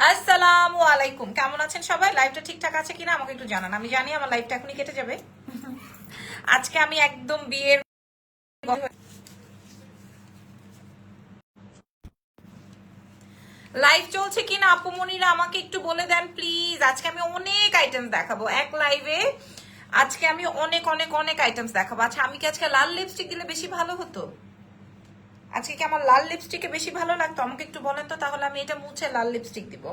আসসালামু আলাইকুম, কেমন আছেন সবাই? লাইভটা ঠিকঠাক আছে কিনা আমাকে একটু জানান। আমি জানি আমার লাইভটা এখনই কেটে যাবে। আজকে আমি একদম বিয়ের লাইভ চলছে কিনা আপুমনিরা আমাকে একটু বলে দেন প্লিজ। আজকে আমি অনেক আইটেমস দেখাবো এক লাইভে। আজকে আমি অনেক অনেক অনেক আইটেমস দেখাবো। আচ্ছা, আমি কি আজকে লাল লিপস্টিক দিলে বেশি ভালো হতো? আজকে কি আমার লাল লিপস্টিকে বেশি ভালো লাগতো? আমাকে একটু বলেন তো, তাহলে আমি এটা মুছে লাল লিপস্টিক দিব।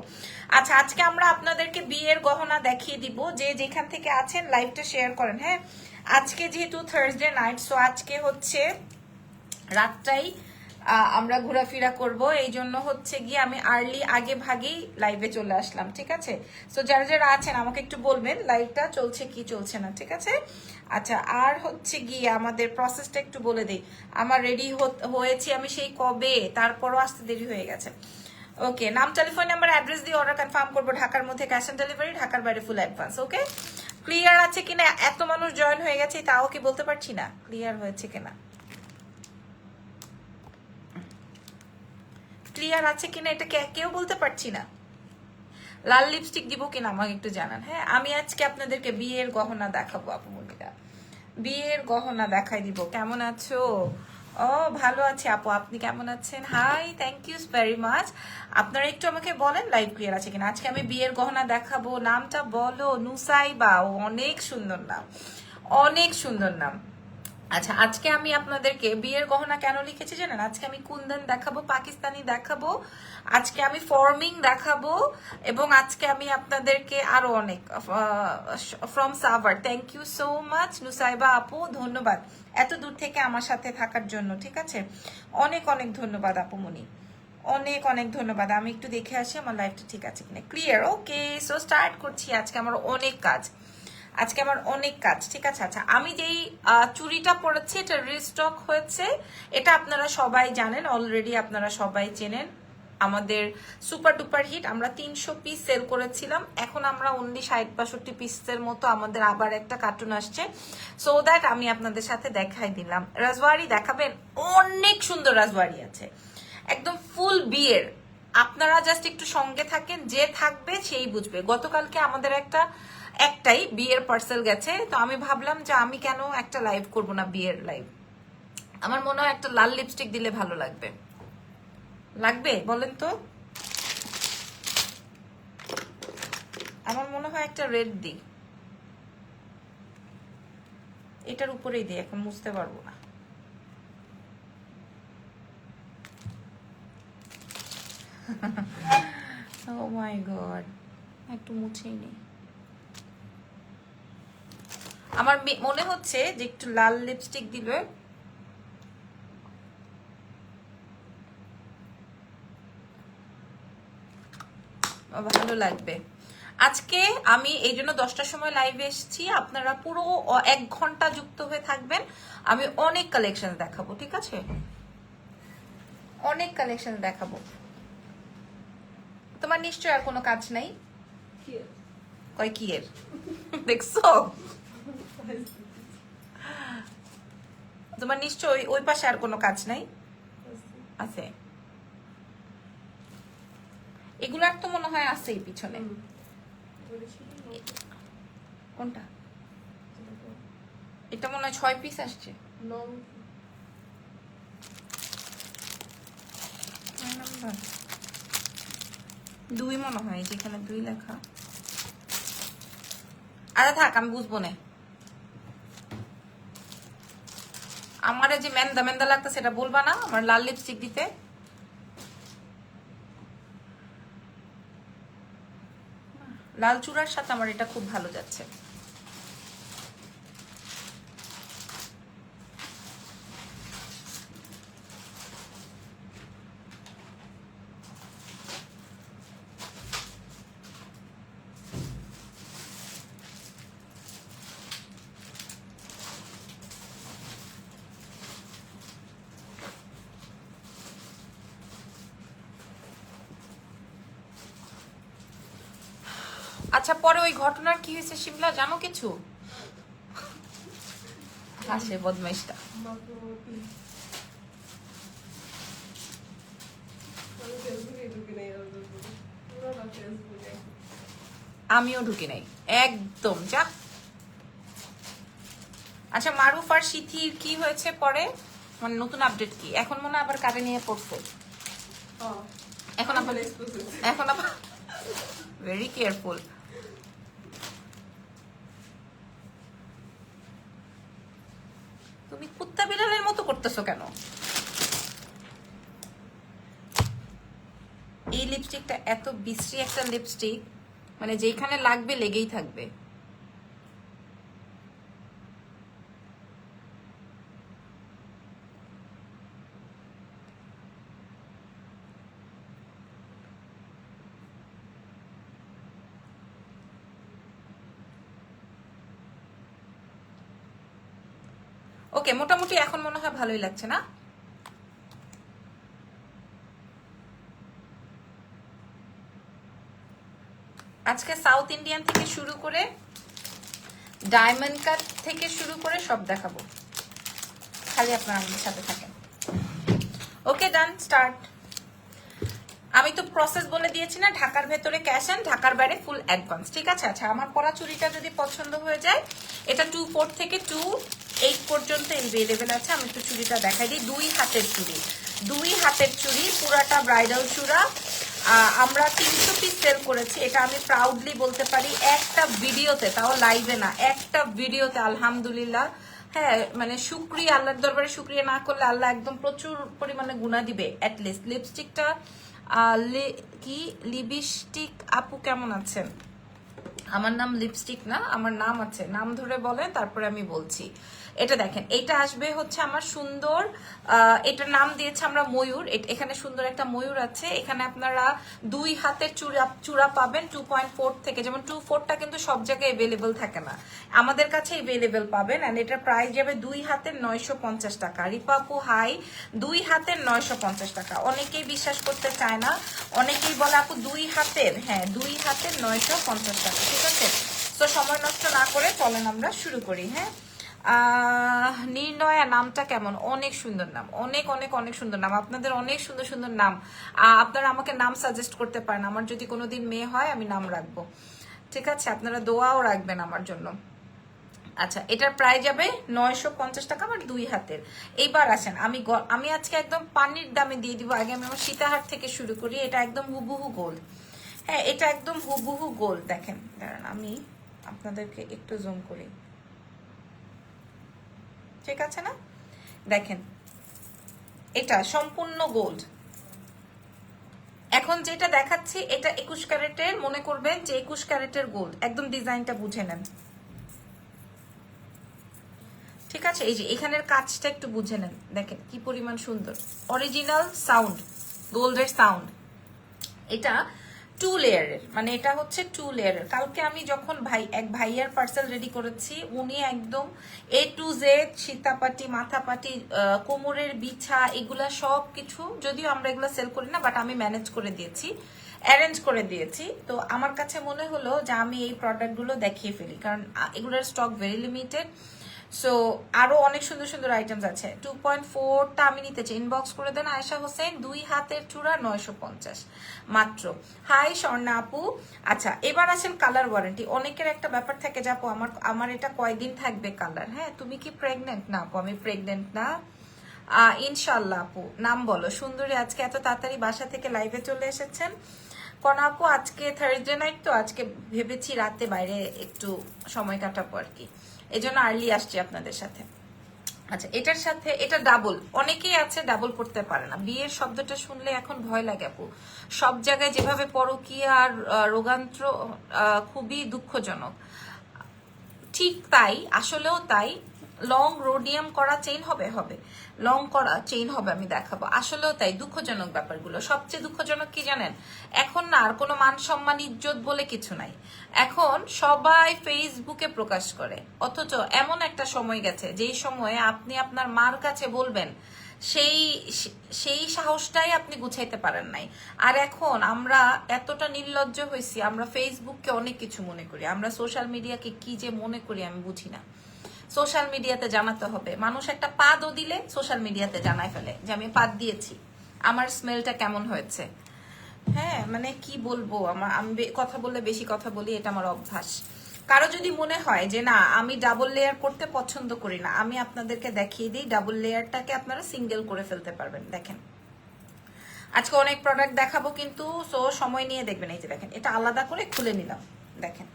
আচ্ছা, আজকে আমরা আপনাদেরকে বিয়ের গহনা দেখিয়ে দিব। যে যেখান থেকে আছেন লাইভটা শেয়ার করেন। হ্যাঁ, আজকে যেহেতু থার্সডে নাইট, সো আজকে হচ্ছে রাতটাই আমরা ঘোরাফেরা করব। এই জন্য হচ্ছে গিয়ে আমি আর্লি আগে ভাগেই লাইভে চলে আসলাম, ঠিক আছে? সো যারা যারা আছেন আমাকে একটু বলবেন লাইভটা চলছে কি চলছে না, ঠিক আছে? আচ্ছা, আর হচ্ছে গিয়ে আমাদের প্রসেসটা একটু বলে দিই। আমার রেডি হয়েছি আমি সেই কবে, তারপরও আসতে দেরি হয়ে গেছে। ওকে, নাম, টেলিফোন নাম্বার, অ্যাড্রেস দিয়ে অর্ডার কনফার্ম করবো। ঢাকার মধ্যে ক্যাশ অন ডেলিভারি, ঢাকার বাইরে ফুল অ্যাডভান্স। ওকে, ক্লিয়ার আছে কিনা? এত মানুষ জয়েন হয়ে গেছে তাও কি বলতে পারছি না ক্লিয়ার হয়েছে কিনা। ক্লিয়ার আছে কিনা এটা কেউ বলতে পারছি না। লাল লিপস্টিক দিব কিনা আমাকে একটু জানান। হ্যাঁ, আমি আজকে আপনাদেরকে বিয়ের গহনা দেখাবো আপুমনিরা। বিয়ের গহনা দেখাই দিব। কেমন আছো? ও, ভালো আছে আপু, আপনি কেমন আছেন? Hi, thank you very much. আপনারা একটু আমাকে বলেন লাইভ ক্লিয়ার আছে কিনা। আজকে আমি বিয়ের গহনা দেখাবো। নামটা বলো। নুসাইবা। অনেক সুন্দর নাম, অনেক সুন্দর নাম। আচ্ছা, আজকে আমি আপনাদেরকে বিয়ের গহনা কেন লিখেছি জানেন? আজকে আমি কুন্দন দেখাবো, পাকিস্তানি দেখাবো, আজকে আমি ফর্মিং দেখাবো, এবং আজকে আমি আপনাদেরকে আরো অনেক from Savar. Thank you so much Nusaiba আপু, ধন্যবাদ এত দূর থেকে আমার সাথে থাকার জন্য, ঠিক আছে? অনেক অনেক ধন্যবাদ আপুমনি, অনেক অনেক ধন্যবাদ। আমি একটু দেখে আসি আমার লাইফটা ঠিক আছে কিনা। ক্লিয়ার? ওকে, সো স্টার্ট করছি। আজকে আমার অনেক কাজ, আজকে আমার অনেক কাজ, ঠিক আছে? আচ্ছা, আমি যেই চুড়িটা পরেছি এটা রিস্টক হয়েছে। এটা আপনারা সবাই জানেন অলরেডি, আপনারা সবাই চেনেন। আমাদের সুপার ডুপার হিট, আমরা 300 পিস সেল করেছিলাম। এখন আমরা অনলি 60-62 পিসের মতো আমাদের আবার একটা কার্টুন আসছে। সো দ্যাট আমি আপনাদের সাথে দেখাই দিলাম। রাজওয়ারি দেখাবেন? অনেক সুন্দর রাজওয়ারি আছে, একদম ফুল বিয়ের। আপনারা জাস্ট একটু সঙ্গে থাকেন, যে থাকবে সেই বুঝবে। গতকালকে আমাদের একটাই বিয়ের পার্সেল গেছে, তো আমি ভাবলাম যে আমি কেন একটা লাইভ করব না, বিয়ের লাইভ। আমার মনে হয় একটা লাল লিপস্টিক দিলে ভালো লাগবে। লাগবে বলেন তো? আমার মনে হয় একটা রেড দিই, এটার উপরেই দিই, এখন মুছতে পারবো না। ও মাই গড, একটু মুছেই নেই। আমার মনে হচ্ছে যে একটু লাল লিপস্টিক দিলে ভালো লাগবে। আজকে আমি এই জন্য 10টার সময় লাইভে এসেছি। আপনারা পুরো 1 ঘন্টা যুক্ত হয়ে থাকবেন। আমি অনেক কালেকশন দেখাবো, ঠিক আছে? অনেক কালেকশন দেখাবো। তোমার নিশ্চয় আর কোনো কাজ নাই? কয় কি এর? দেখছো, তোমার নিশ্চয় ওই পাশে আর কোনো কাজ নাই? আছে, এগুলার তো মনে হয় আছেই পিছনে। কোনটা? এটা মনে হয় 6 পিস আসছে। দুই মনে হয়, যেখানে 2 লেখা। আরে থাক, আমি বুঝবো না। আমার যে মেন্দা মেন্দা লাগতো সেটা বলবা না আমার লাল লিপস্টিক দিতে। লাল চূড়ার সাথে আমার এটা খুব ভালো যাচ্ছে। আচ্ছা, পরে ওই ঘটনার কি হয়েছে শিমলা, জানো কিছু? হাসে বদমাইশটা। আমিও ঢুকি নাই একদম। যা আচ্ছা, মারুফ আর সিথির কি হয়েছে পরে, মানে নতুন আপডেট কি? এখন মনে হয় আবার কারে নিয়ে পড়ছে, এখন আবার ভেরি কেয়ারফুল। তুমি কুত্তা বিড়ালের মতো করতেছো কেন? এই লিপস্টিকটা এত বিশ্রী একটা লিপস্টিক, মানে যেখানে লাগবে লেগেই থাকবে। ওকে, মোটামুটি এখন মনে হয় ভালোই লাগছে না? আজকে সাউথ ইন্ডিয়ান থেকে শুরু করে ডায়মন্ড কাট থেকে শুরু করে সব দেখাবো, খালি আপনারা আমাদের সাথে থাকেন। ওকে, ডান, স্টার্ট। আমি তো প্রসেস বলে দিয়েছি না, ঢাকার ভেতরে ক্যাশ অ্যান্ড ঢাকার বাইরে ফুল অ্যাডভান্স, ঠিক আছে? আচ্ছা, আমার পরা চুড়িটা যদি পছন্দ হয়ে যায়, এটা 2.4 থেকে 2.8 পর্যন্ত এভেলেবেল আছে। আমি একটু চুড়িটা দেখাই দিই। 2 হাতের চুড়ি, 2 হাতের চুড়ি, পুরাটা ব্রাইডাল চূড়া। আমরা 300 পিস সেল করেছি, এটা আমি প্রাউডলি বলতে পারি। একটা ভিডিওতে, তাও লাইভে না, একটা ভিডিওতে, আলহামদুলিল্লাহ। হ্যাঁ, মানে শুক্রিয়া, আল্লাহর দরবারে শুক্রিয়া না করলে আল্লাহ একদম প্রচুর পরিমাণে গুণা দিবে। অ্যাটলিস্ট লিপস্টিকটা কি লিপস্টিক আপু কেমন আছেন? আমার নাম লিপস্টিক না, আমার নাম আছে, নাম ধরে বলে তারপরে আমি বলছি। এটা দেখেন, এটা আসবে হচ্ছে আমার সুন্দর, এটার নাম দিয়েছে আমরা ময়ূর। এখানে সুন্দর একটা ময়ূর আছে। এখানে আপনারা 2 হাতের চূড়া পাবেন 2.4 থেকে, যেমন 2.4টা কিন্তু সব জায়গায় এভেলেবেল থাকে না, আমাদের কাছে এভেলেবেল পাবেন। এন্ড এটার প্রাইস যাবে 2 হাতের 950 টাকা। রিপাপু হাই, 2 হাতের 950 টাকা। অনেকেই বিশ্বাস করতে চায় না, অনেকেই বলে আপু 2 হাতের, হ্যাঁ 2 হাতের 950 টাকা, ঠিক আছে? তো সময় নষ্ট না করে চলেন আমরা শুরু করি। হ্যাঁ, নির্ণয়া নামটা কেমন? অনেক সুন্দর নাম, অনেক অনেক অনেক সুন্দর নাম। আপনাদের অনেক সুন্দর সুন্দর নাম, আপনারা আমাকে নাম সাজেস্ট করতে পারেন। আমার যদি কোনোদিন মেয়ে হয় আমি নাম রাখবো, ঠিক আছে? আপনারা দোয়াও রাখবেন আমার জন্য। আচ্ছা, এটার প্রাইস যাবে 950 টাকা, আমার 2 হাতের। এইবার আসেন, আমি আজকে একদম পানির দামে দিয়ে দিব। আগে আমি আমার সীতাহার থেকে শুরু করি। এটা একদম হুবহু গোল্ড, হ্যাঁ এটা একদম হুবহু গোল্ড। দেখেন, দাঁড়ান আমি আপনাদেরকে একটু জুম করি, ঠিক আছে না? দেখেন, এটা সম্পূর্ণ গোল্ড। এখন যেটা দেখাচ্ছি এটা 21 ক্যারেটের, মনে করবেন যে 21 ক্যারেটের গোল্ড। একদম ডিজাইনটা বুঝে নেন, ঠিক আছে? এই যে এখানের কাজটা একটু বুঝে নেন, দেখেন কি পরিমাণ সুন্দর অরিজিনাল সাউন্ড, গোল্ডের সাউন্ড। এটা 2 লেয়ারের, মানে এটা হচ্ছে 2 লেয়ারের। কালকে আমি যখন এক ভাইয়ার পার্সেল রেডি করেছি, উনি একদম A to Z সীতাপাটি, মাথাপাটি, কোমরের বিছা, এগুলা সব কিছু, যদিও আমরা এগুলো সেল করি না, বাট আমি ম্যানেজ করে দিয়েছি, অ্যারেঞ্জ করে দিয়েছি। তো আমার কাছে মনে হলো যে আমি এই প্রোডাক্টগুলো দেখিয়ে ফেলি, কারণ এগুলোর স্টক ভেরি লিমিটেড। সো আরো অনেক সুন্দর সুন্দর আইটেমস আছে। 2.4টা আমি নিতে চাই, ইনবক্স করে দেন। আয়েশা হোসেন, 2 হাতের চূড়া 950 মাত্র। হাই স্বর্ণা আপু। আচ্ছা, এবার আসেন কালার ওয়ারেন্টি। অনেকের একটা ব্যাপার থাকে যে আপু আমার এটা কয়দিন থাকবে কালার। হ্যাঁ, তুমি কি প্রেগনেন্ট? না আপু, আমি প্রেগনেন্ট না। ইনশাল্লাহ আপু। নাম বলো সুন্দরী। আজকে এত তাড়াতাড়ি বাসা থেকে লাইভে চলে এসেছেন কোন আপু? আজকে থার্সডে নাইট, তো আজকে ভেবেছি রাতে বাইরে একটু সময় কাটাবো আর কি, এই জন্য আর্লি আসছি আপনাদের সাথে। আচ্ছা, এটার সাথে এটা ডাবল, অনেকেই আছে ডাবল পড়তে পারে না। বিয়ের শব্দটা শুনলে এখন ভয় লাগে আপু। সব জায়গায় যেভাবে পরকীয়া আর রোগান্ত্র, খুবই দুঃখজনক। ঠিক তাই, আসলেও তাই। লং রোডিয়াম করা চেইন হবে লং করা চেইন হবে, আমি দেখাবো। আসলেও তাই, দুঃখজনক ব্যাপারগুলো। সবচেয়ে দুঃখজনক কি জানেন? এখন না আর কোনো মান সম্মান ইজ্জত বলে কিছু নাই, এখন সবাই ফেসবুকে প্রকাশ করে। অথচ এমন একটা সময় গেছে যেই সময়ে আপনি আপনার মার কাছে বলবেন, সেই সেই সাহসটাই আপনি গুছাইতে পারেন নাই। আর এখন আমরা এতটা নির্লজ্জ হয়েছি, আমরা ফেসবুককে অনেক কিছু মনে করি, আমরা সোশ্যাল মিডিয়াকে কি যে মনে করি আমি বুঝি না। সোশ্যাল মিডিয়াতে জানাতে হবে, মানুষ একটা পাদও দিলে সোশ্যাল মিডিয়াতে জানায় ফেলে যে আমি পাদ দিয়েছি, আমার স্মেলটা কেমন হয়েছে। হ্যাঁ মানে কি বলবো, আমি কথা বললে বেশি কথা বলি, এটা আমার অভ্যাস। কারো যদি মনে হয় যে না আমি ডাবল লেয়ার করতে পছন্দ করি না, আমি আপনাদেরকে দেখিয়ে দিই ডাবল লেয়ারটাকে আপনারা সিঙ্গেল করে ফেলতে পারবেন। দেখেন আজকে অনেক প্রোডাক্ট দেখাবো কিন্তু, সো সময় নিয়ে দেখবেন। এই যে দেখেন এটা আলাদা করে খুলে নিলাম, দেখেন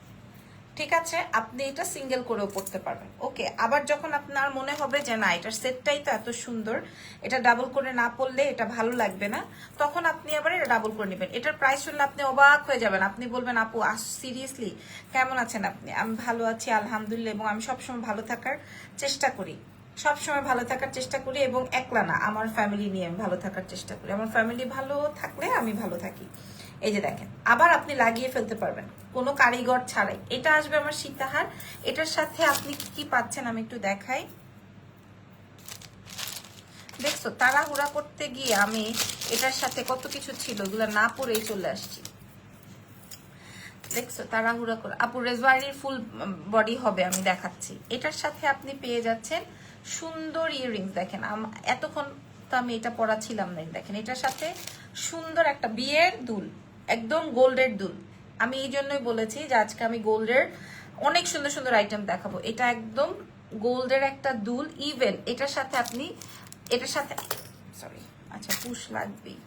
ঠিক আছে, আপনি এটা সিঙ্গেল করেও পড়তে পারবেন। ওকে, আবার যখন আপনার মনে হবে যে না এটার সেটটাই তো এত সুন্দর, এটা ডাবল করে না পড়লে এটা ভালো লাগবে না, তখন আপনি আবার এটা ডাবল করে নেবেন। এটার প্রাইস শুনলে আপনি অবাক হয়ে যাবেন, আপনি বলবেন আপু সিরিয়াসলি কেমন আছেন আপনি? আমি ভালো আছি আলহামদুলিল্লাহ, এবং আমি সবসময় ভালো থাকার চেষ্টা করি, সবসময় ভালো থাকার চেষ্টা করি, এবং একলা না আমার ফ্যামিলি নিয়ে আমি ভালো থাকার চেষ্টা করি। আমার ফ্যামিলি ভালো থাকলে আমি ভালো থাকি। এই যে দেখেন আবার আপনি লাগিয়ে ফেলতে পারবেন কোনো কারিগর ছাড়াই। এটা আসবে আমার সীতাহার, এটার সাথে আপনি কি কি পাচ্ছেন আমি একটু দেখাই। দেখছো তাড়াহুড়া করতে গিয়ে আমি এটার সাথে কত কিছু ছিল এগুলো না পরেই চলে আসছি। দেখছো তাড়াহুড়া করে, আপু রেজওয়ারির ফুল বডি হবে আমি দেখাচ্ছি। এটার সাথে আপনি পেয়ে যাচ্ছেন সুন্দর ইয়াররিংস। দেখেন এতক্ষণ তো আমি এটা পরা ছিলাম না, দেখেন এটার সাথে সুন্দর একটা বিয়ের দুল, একদম গোল্ডের দুল। আমি এই জন্যই বলেছি যে আজকে আমি গোল্ডের অনেক সুন্দর সুন্দর আইটেম দেখাবো। এটা একদম গোল্ডের একটা দুল, ইভেন এটার সাথে আপনি এটার সাথে সরি আচ্ছা পুশ লাগবেই,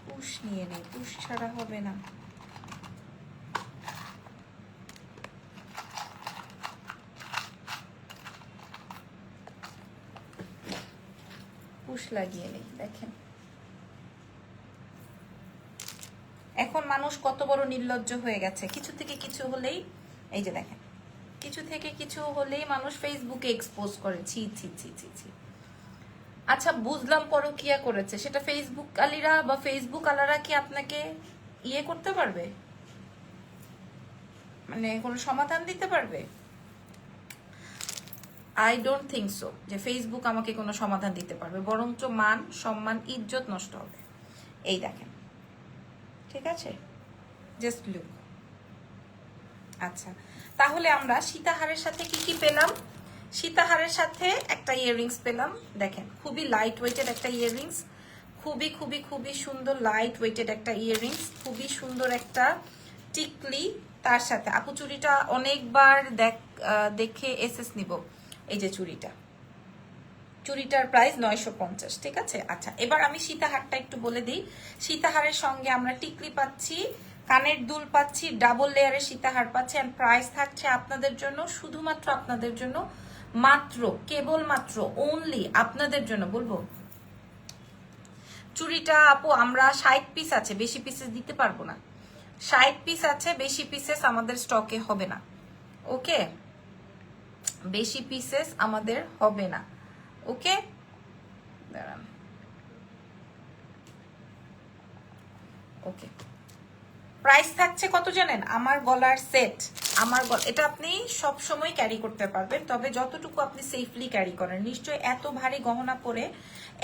পুশ নিয়ে নেই, পুশ ছাড়া হবে না। পুশ লাগিয়ে নেই। দেখেন এখন মানুষ কত বড় নির্লজ্জ হয়ে গেছে, কিছু থেকে কিছু হলেই এই যে দেখেন কিছু থেকে কিছু হলেই মানুষ ফেসবুকে এক্সপোজ করে। ছি ছি ছি ছি ছি। আচ্ছা বুঝলাম পরকিয়া করেছে, সেটা ফেসবুক আলীরা বা ফেসবুক আলারা কি আপনাকে ইয়ে করতে পারবে, মানে কোনো সমাধান দিতে পারবে? আই ডোন্ট থিঙ্ক সো যে ফেসবুক আমাকে কোনো সমাধান দিতে পারবে, বরঞ্চ মান সম্মান ইজ্জত নষ্ট হবে। এই দেখেন ঠিক আছে, জাস্ট লুক। আচ্ছা তাহলে আমরা সীতাহারের সাথে কি কি পেলাম? সীতাহারের সাথে একটা ইয়াররিংস পেলাম, দেখেন খুবই লাইট ওয়েটেড একটা ইয়াররিংস, খুবই খুবই খুবই সুন্দর লাইট ওয়েটেড একটা ইয়াররিংস, খুবই সুন্দর একটা টিকলি। তার সাথে আপু চুড়িটা অনেকবার দেখে এসএস নিব। এই যে চুড়িটা, চুড়িটার প্রাইস 950, ঠিক আছে। আচ্ছা এবার আমি সীতাহারটা একটু বলে দিই। সীতাহারের সঙ্গে আমরা টিকলি পাচ্ছি, কানের দুল পাচ্ছি, ডাবল লেয়ারের সীতাহার পাচ্ছি, এন্ড প্রাইস থাকছে আপনাদের জন্য, শুধুমাত্র আপনাদের জন্য, মাত্র কেবলমাত্র ওনলি আপনাদের জন্য বলবো। চুড়িটা আপু আমরা 60 পিস আছে, বেশি পিসেস দিতে পারবো না। 60 পিস আছে, বেশি পিসেস আমাদের স্টকে হবে না। ওকে, বেশি পিসেস আমাদের হবে না। ওকে দাঁড়ান, ওকে প্রাইস থাকছে কত জানেন? আমার গলার সেট, আমার এটা আপনি সব সময় ক্যারি করতে পারবেন, তবে যতটুকু আপনি সেফলি ক্যারি করেন। নিশ্চয়ই এত ভারী গহনা পরে,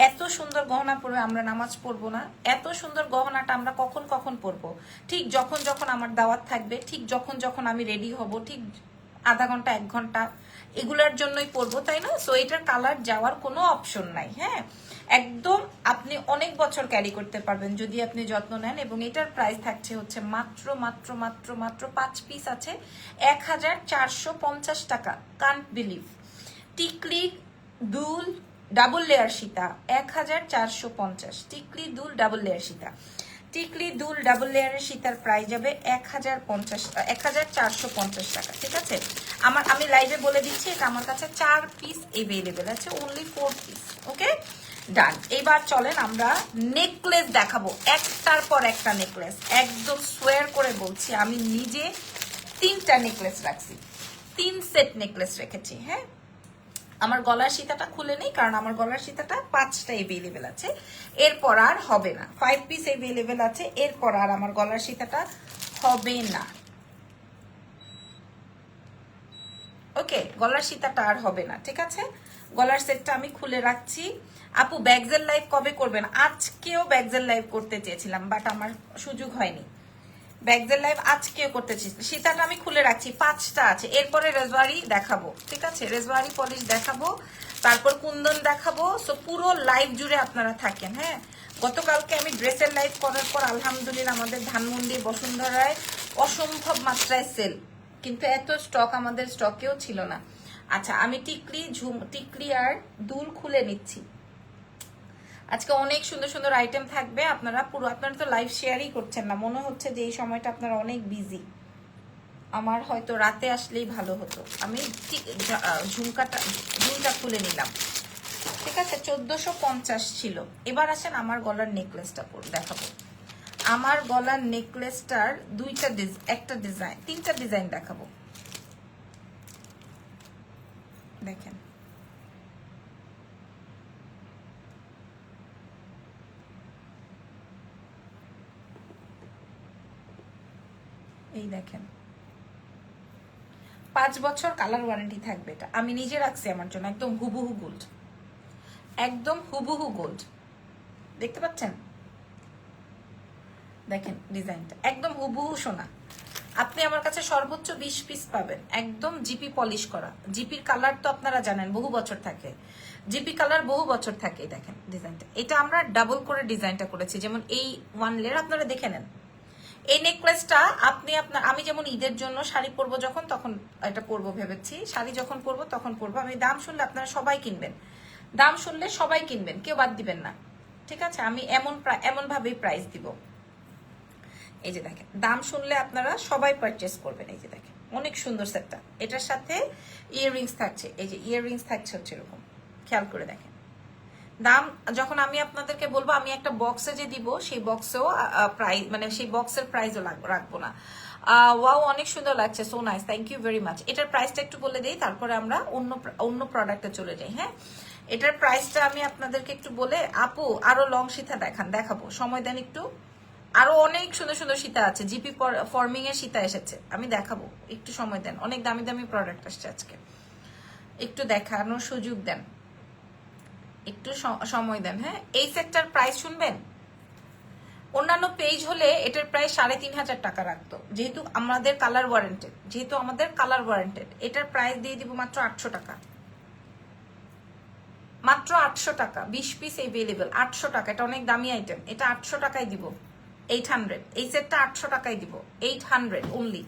এত সুন্দর গহনা পরে আমরা নামাজ পড়বো না। এত সুন্দর গহনাটা আমরা কখন কখন পরবো? ঠিক যখন যখন আমার দাওয়াত থাকবে, ঠিক যখন যখন আমি রেডি হব, ঠিক আধা ঘন্টা 1 ঘন্টা এগুলোর জন্যই পরবো, তাই না? সো এটার কালার যাওয়ার কোনো অপশন নাই। হ্যাঁ একদম আপনি অনেক বছর ক্যারি করতে পারবেন যদি আপনি যত্ন নেন। এবং এটার প্রাইস থাকছে হচ্ছে মাত্র মাত্র মাত্র মাত্র 5 পিস আছে 1450 টাকা। Can't believe. টিকলি দুল ডাবল লেয়ার সীতা 1450, টিকলি দুল ডাবল লেয়ার সীতা, টিকলি দুল ডাবল লেয়ারের সীতার প্রাইস যাবে 1450 টাকা, ঠিক আছে। আমি লাইভে বলে দিচ্ছি এটা আমার কাছে 4 পিস এভেলেবেল আছে, অনলি 4 পিস। ওকে ডান। এবার চলেন আমরা নেকলেস দেখাবো, একটার পর একটা নেকলেস। একদম সোয়ার করে বলছি আমি নিজে 3টা নেকলেস রাখছি, 3 সেট নেকলেস রেখেছি। হ্যাঁ আমার গলার সীতাটা খুলে নেই, কারণ আমার গলার সীতাটা 5টা এভেলেবেল আছে, এরপর আর হবে না। 5 পিস এভেলেবেল আছে, এরপর আর আমার গলার সীতাটা হবে না। ওকে গলার সীতাটা আর হবে না, ঠিক আছে। গলার সেটটা আমি খুলে রাখছি। আপু ব্যাগজেল লাইভ কবে করবেন? আজকেও ব্যাগজেল লাইভ করতে চেয়েছিলাম, বাট আমার সুযোগ হয়নি। ব্যাগদের লাইভ আজকেও করতেছি, সীতাটা আমি খুলে রাখছি, 5টা আছে। এরপরে রেজওয়ারি দেখাবো, ঠিক আছে, রেজওয়ারি পলিশ দেখাবো, তারপর কুন্দন দেখাবো। সো পুরো লাইভ জুড়ে আপনারা থাকেন। হ্যাঁ, গতকালকে আমি ড্রেসের লাইভ করার পর আলহামদুলিল্লাহ আমাদের ধানমন্ডি বসুন্ধরায় অসম্ভব মাত্রায় সেল, কিন্তু এত স্টক আমাদের স্টকেও ছিল না। আচ্ছা, আমি টিকলি আর দুল খুলে নিচ্ছি। আজকে অনেক সুন্দর সুন্দর আইটেম থাকবে। আপনারা তো লাইভ শেয়ারই করছেন না, মনে হচ্ছে যে এই সময়টা আপনারা অনেক বিজি। আমার হয়তো রাতে আসলেই ভালো হতো। আমি ঝুমটা খুলে নিলাম, ঠিক আছে। 1450 ছিল। এবার আসেন আমার গলার নেকলেসটা দেখাবো। আমার গলার নেকলেসটার একটা ডিজাইন, 3টা ডিজাইন দেখাবো। দেখেন, এই দেখেন, 5 বছর কালার ওয়ারেন্টি থাকবে। এটা আমি নিজে রাখছি আমার জন্য, একদম হুবহু গোল্ড, একদম হুবহু গোল্ড। দেখতে পাচ্ছেন? দেখেন ডিজাইনটা একদম হুবহু সোনা। আপনি আমার কাছে সর্বোচ্চ 20 পিস পাবেন, একদম জিপি পলিশ করা। জিপির কালার তো আপনারা জানেন বহু বছর থাকে, জিপি কালার বহু বছর থাকে। দেখেন ডিজাইনটা, এটা আমরা ডাবল করে ডিজাইনটা করেছি, যেমন এই 1 লেয়ার আপনারা দেখে নেন। এই নেকলেসটা আমি যেমন ঈদের জন্য শাড়ি পরবো যখন, তখন এটা পরবো ভেবেছি। শাড়ি যখন পরবো তখন পরবো। আমি দাম শুনলে আপনারা সবাই কিনবেন, দাম শুনলে সবাই কিনবেন, কেউ বাদ দিবেন না, ঠিক আছে। আমি এমন ভাবেই প্রাইস দিব। এই যে দেখেন, দাম শুনলে আপনারা সবাই পারচেস করবেন। এই যে দেখেন, অনেক সুন্দর সেটটা। এটার সাথে ইয়াররিংস থাকছে, এই যে ইয়াররিংস থাকছে হচ্ছে এরকম, খেয়াল করে দেখেন। দাম যখন আমি আপনাদেরকে বলবো, আমি একটা বক্সে যে দিব সেই বক্সেও প্রাইস, মানে সেই বক্সের প্রাইসও রাখবো না। ওয়াও, অনেক সুন্দর লাগছে, so nice, thank you very much. এটার প্রাইসটা একটু বলে দিই, তারপরে আমরা অন্য প্রোডাক্টে চলে যাই। হ্যাঁ, এটার প্রাইসটা আমি আপনাদেরকে একটু বলে, আপু আরো লং সীতা দেখাবো, সময় দেন একটু। আরো অনেক সুন্দর সুন্দর সীতা আছে, জিপি ফর্মিং এর সীতা এসেছে, আমি দেখাবো, একটু সময় দেন। অনেক দামি দামি প্রোডাক্ট আসছে আজকে, একটু দেখানোর সুযোগ দেন, একটু সময় দেন। হ্যাঁ, এই সেটটার প্রাইস শুনবেন। অন্যান্য পেজ হলে এটার প্রায় 3500 টাকা রাখতো, যেহেতু আমাদের কালার ওয়ারেন্টেড, এটার প্রাইস দিয়ে দিব মাত্র 800 টাকা, মাত্র 800 টাকা। 20 পিস এভেলেবেল, 800 টাকা। এটা অনেক দামি আইটেম, এটা 800 টাকায় দিব, 800। এই সেটটা 800 টাকায় দিব, 800 অনলি।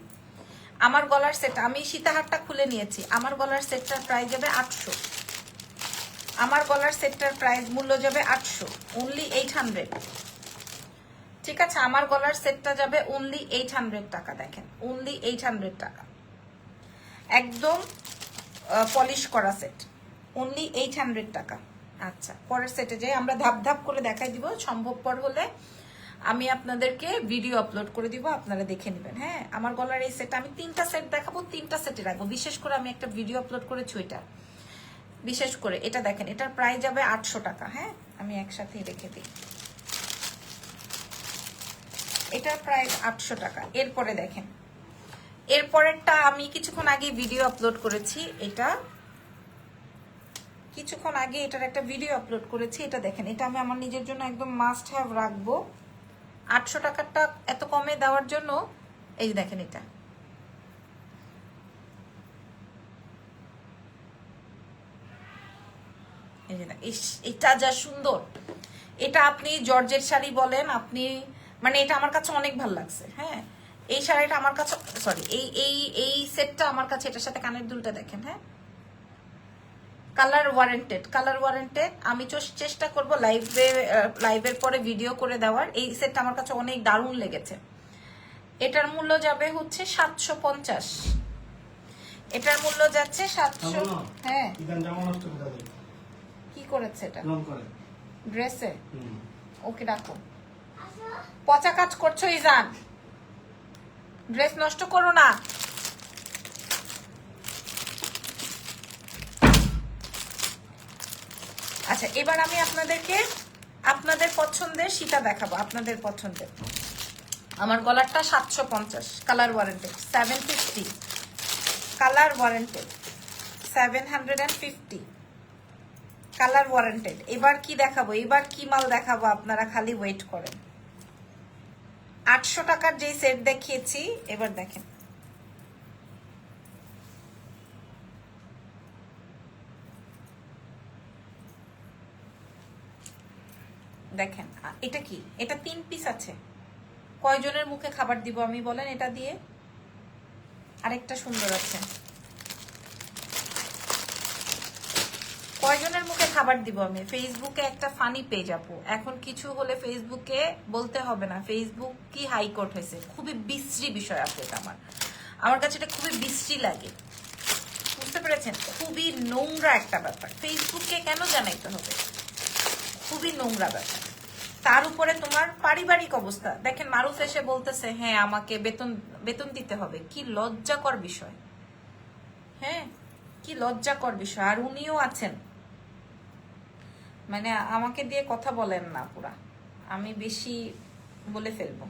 আমার গলার সেট, আমি সীতাহারটা খুলে নিয়েছি, আমার গলার সেটটার প্রাইস যাবে 800। আমার গলার সেটটার প্রাইস মূল্য যাবে 800, অনলি 800, ঠিক আছে। আমার গলার সেটটা যাবে অনলি 800 টাকা। দেখেন, অনলি 800 টাকা, একদম পলিশ করা সেট, অনলি 800 টাকা। আচ্ছা, পরের সেটে যাই, আমরা ধাপ ধাপ করে দেখাই দিব, সম্ভবপর হলে আমি আপনাদেরকে ভিডিও আপলোড করে দিব, আপনারা দেখে নেবেন। হ্যাঁ, আমার গলার এই সেটটা আমি 3টা সেট দেখাবো, 3টা সেটে রাখবো। বিশেষ করে আমি একটা ভিডিও আপলোড করেছি ওইটা, বিশেষ করে এটা দেখেন, এটার প্রাইস যাবে 800 টাকা। হ্যাঁ, আমি একসাথেই রেখে দিই, এটার প্রাইস 800 টাকা। এরপরে দেখেন, এরপরেরটা আমি কিছুক্ষণ আগে ভিডিও আপলোড করেছি, এটা কিছুক্ষণ আগে এটার একটা ভিডিও আপলোড করেছি। এটা দেখেন, এটা আমি আমার নিজের জন্য একদম মাস্ট হ্যাভ রাখবো। 800 টাকাটা এত কমে দেওয়ার জন্য, এই দেখেন, এটা এটা যা সুন্দর। এটা আপনি জর্জেট শাড়ি বলেন, আপনি মানে এটা আমার কাছে অনেক ভালো লাগছে। হ্যাঁ, এই শাড়িটা আমার কাছে, সরি, এই সেটটা আমার কাছে, এটার সাথে কানের দুলটা দেখেন। হ্যাঁ, কালার ওয়ারেন্টেড। আমি চেষ্টা করব লাইভের পরে ভিডিও করে দেওয়ার। এই সেটটা আমার কাছে অনেক দারুণ লেগেছে। এটার মূল্য যাবে হচ্ছে 750, এটার মূল্য যাচ্ছে 700। হ্যাঁ, কি করেছে এটা ড্রেসে? ওকে রাখো, পচা কাজ করছো ইজান, ড্রেস নষ্ট করো না। আচ্ছা, এবার আমি আপনাদেরকে আপনাদের পছন্দের সীতা দেখাবো, আপনাদের পছন্দের। আমার গলারটা 750, colour warranted, 750, colour warranted, 750, colour warranted. এবার কি দেখাবো, এবার কি মাল দেখাবো, আপনারা খালি ওয়েট করেন। 800 টাকার যে সেট দেখিয়েছি এবার দেখেন, দেখেন এটা কি, এটা 3 পিস আছে। কয়জনের মুখে খাবার দিব আমি বলেন এটা দিয়ে? আরেকটা সুন্দর আছে, কয়জনের মুখে খাবার দিব আমি? ফেসবুকে একটা ফানি পেজ আপু, এখন কিছু হলে ফেসবুকে বলতে হবে না, ফেসবুক কি হাইকোর্ট হয়েছে। খুবই বিশ্রী বিষয় আপু এটা, আমার কাছে এটা খুবই বিশ্রী লাগে, বুঝতে পেরেছেন? খুবই নোংরা একটা ব্যাপার, ফেসবুককে কেন জানাইতে হবে? খুবই নোংরা ব্যাপার। তার উপরে তোমার পারিবারিক অবস্থা দেখেন, মারুফ এসে বলতেছে হ্যাঁ আমাকে বেতন বেতন দিতে হবে। কি লজ্জাকর বিষয়, হ্যাঁ কি লজ্জাকর বিষয়। আর উনিও আছেন, মানে আমাকে দিয়ে কথা বলেন না পুরা, আমি বেশি বলে ফেলবো।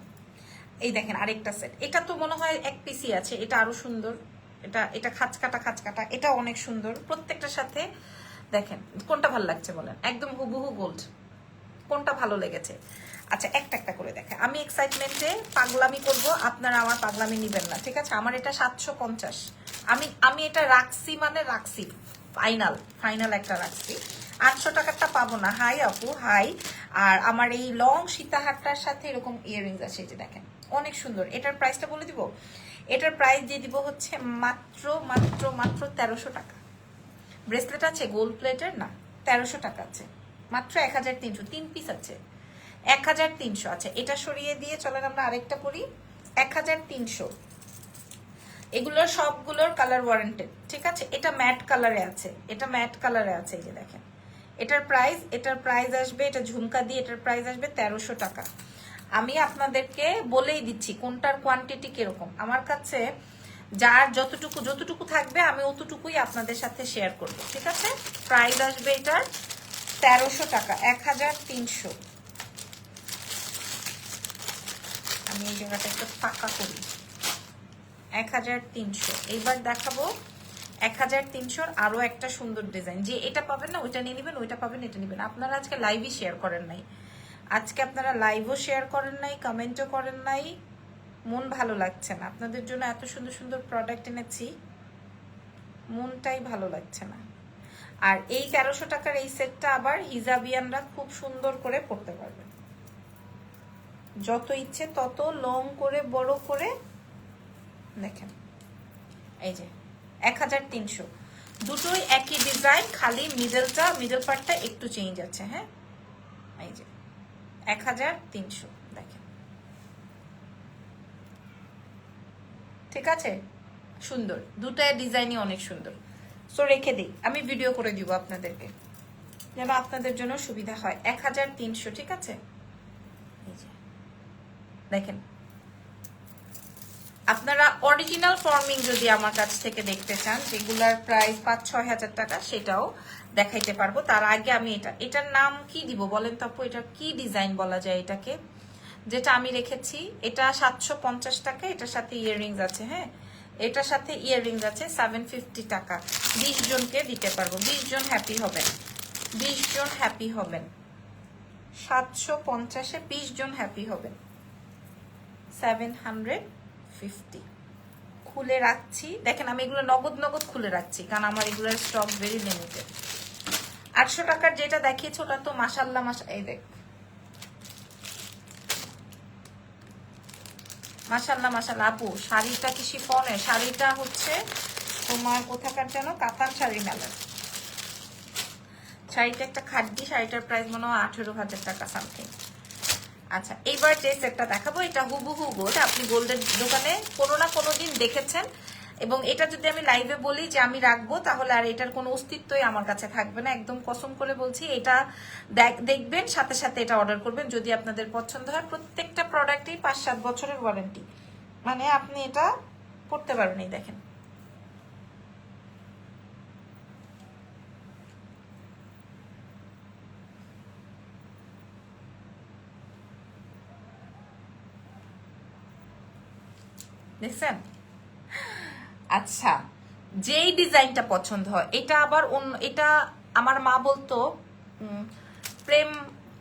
এই দেখেন আরেকটা সেট, এটা তো মনে হয় 1 পিসই আছে, এটা আরো সুন্দর। এটা এটা খাঁচকাটা, এটা অনেক সুন্দর প্রত্যেকটার সাথে। দেখেন কোনটা ভালো লাগছে বলেন, একদম হুবহু গোল্ড, কোনটা ভালো লেগেছে? আচ্ছা একটা একটা করে দেখে, আমি এক্সাইটমেন্টে পাগলামি করব, আপনারা আমার পাগলামি নিবেন না, ঠিক আছে? আমার এটা 750, আমি এটা রাখছি, মানে রাখছি ফাইনাল একটা রাখছি। 800 টাকারটা পাবো না। হাই আপু হাই। আর আমার এই লং সীতাহারটার সাথে এরকম ইয়াররিংস আছে, এই যে দেখেন অনেক সুন্দর। এটার প্রাইসটা বলে দিব, এটার প্রাইস দিয়ে দিব হচ্ছে মাত্র মাত্র মাত্র 1300 টাকা। ব্রেসলেট আছে গোল্ড প্লেটের, না 1300 টাকা আছে মাত্র। 1300, 3 পিস আছে, 1300 আছে। এটা সরিয়ে দিয়ে চলেন আমরা আরেকটা করি। 1300, এগুলোর সবগুলোর কালার ওয়ারেন্টেড, ঠিক আছে? এটা ম্যাট কালারে আছে, এটা ম্যাট কালারে আছে, এই যে দেখেন। এটার প্রাইস আসবে, এটা ঝুমকা দিয়ে এটার প্রাইস আসবে 1300 টাকা। আমি আপনাদেরকে বলেই দিচ্ছি কোনটার কোয়ান্টিটি কিরকম। আমার কাছে যার যতটুকু থাকবে আমি অতটুকুই আপনাদের সাথে শেয়ার করব, ঠিক আছে? প্রাইস আসবে এটার 1300 টাকা, 1300। আমি এই জায়গাটা একটু ফাঁকা করি। 1300। এইবার দেখাবো 1300 আরো একটা সুন্দর ডিজাইন। যে এটা পাবেন না ওইটা নিয়ে নেবেন, ওইটা পাবেন এটা নেবেন। আপনারা আজকে লাইভই শেয়ার করেন নাই, আজকে আপনারা লাইভও শেয়ার করেন নাই, কমেন্টও করেন নাই, মন ভালো লাগছে না। আপনাদের জন্য এত সুন্দর সুন্দর প্রোডাক্ট এনেছি, মনটাই ভালো লাগছে না। আর এই 1300 টাকার এই সেটটা আবার হিজাবিয়ানরা খুব সুন্দর করে পড়তে পারবেন, যত ইচ্ছে তত লং করে বড় করে। দেখেন এই যে 1300, দুটোই একই ডিজাইন, খালি মিডল পার্টটা একটু চেঞ্জ আছে। হ্যাঁ এই যে 1300, দেখেন ঠিক আছে? সুন্দর, দুটার ডিজাইনই অনেক সুন্দর। সো রেখে দিই, আমি ভিডিও করে দিব আপনাদেরকে যেন আপনাদের জন্য সুবিধা হয়। 1300, ঠিক আছে? এই যে দেখেন, আপনারা অরিজিনাল ফর্মিং যদি আমার কাছ থেকে দেখতে চান, যেগুলার প্রাইস 5-6 হাজার টাকা, সেটাও দেখাইতে পারবো। তার আগে আমি এটার নাম কি দিব বলেন তো আপু? এটা কি ডিজাইন বলা যায় এটাকে? যেটা আমি রেখেছি এটা 750 টাকা, এটার সাথে ইয়াররিংস আছে। হ্যাঁ এটার সাথে ইয়াররিংস আছে, 750 টাকা। 20 জনকে দিতে পারবো, 20 জন হ্যাপি হবেন, 20 জন হ্যাপি হবেন। 750-এ 20 জন হ্যাপি হবেন। 750 খুলে রাখছি। দেখেন আমি এগুলো নগদ খুলে রাখছি, কারণ আমার এগুলোর স্টক ভেরি লিমিটেড। 800 টাকার যেটা দেখিয়েছে ওটা তো মাশাআল্লাহ এই দেখ, মাশাআল্লাহ আপু। শাড়িটা কি শিফনের? শাড়িটা হচ্ছে তোমার কোথাকার যেন, কাতার শাড়ি মেলার শাড়িটা, একটা খাদ্যি। শাড়িটার প্রাইস মনে হয় 18,000 টাকা সামথিং। আচ্ছা এইবার যে সেটটা দেখাবো এটা হুবহু গোল্ড, আপনি গোল্ডের দোকানে কোনো না কোনো দিন দেখেছেন। এবং এটা যদি আমি লাইভে বলি যে আমি রাখবো, তাহলে আর এটার কোনো অস্তিত্বই আমার কাছে থাকবে না, একদম কসম করে বলছি। এটা দেখবেন, সাথে সাথে এটা অর্ডার করবেন যদি আপনাদের পছন্দ হয়। প্রত্যেকটা প্রোডাক্টেই 5-7 বছরের ওয়ারেন্টি, মানে আপনি এটা পড়তে পারবেন। এই দেখেন দেখছেন? আচ্ছা যেই ডিজাইনটা পছন্দ হয়, এটা আবার অন্য, এটা আমার মা বলতো প্রেম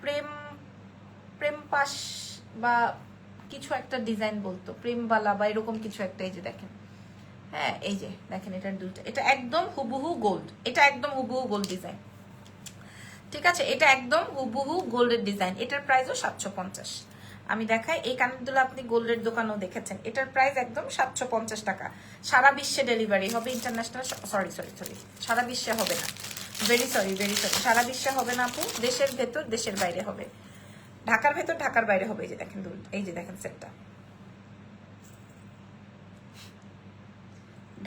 প্রেম প্রেম পাশ বা কিছু একটা ডিজাইন বলতো, প্রেমবালা বা এরকম কিছু একটা। এই যে দেখেন, হ্যাঁ এই যে দেখেন, এটার দুটো, এটা একদম হুবহু গোল্ড, এটা একদম হুবহু গোল্ড ডিজাইন, ঠিক আছে? এটা একদম হুবহু গোল্ডের ডিজাইন। এটার প্রাইসও 750। আমি দেখাই, এই কানের দুল আপনি গোল্ডের দোকানেও দেখেছেন, এটার প্রাইস একদম 750 টাকা। সারা বিশ্বে ডেলিভারি হবে, ইন্টারন্যাশনাল, সরি সরি সরি, সারা বিশ্বে হবে না, ভেরি সরি ভেরি সরি, সারা বিশ্বে হবে না আপু, দেশের ভেতর দেশের বাইরে হবে, ঢাকার ভেতর ঢাকার বাইরে হবে। এই যে দেখেন দুল, এই যে দেখেন সেটটা,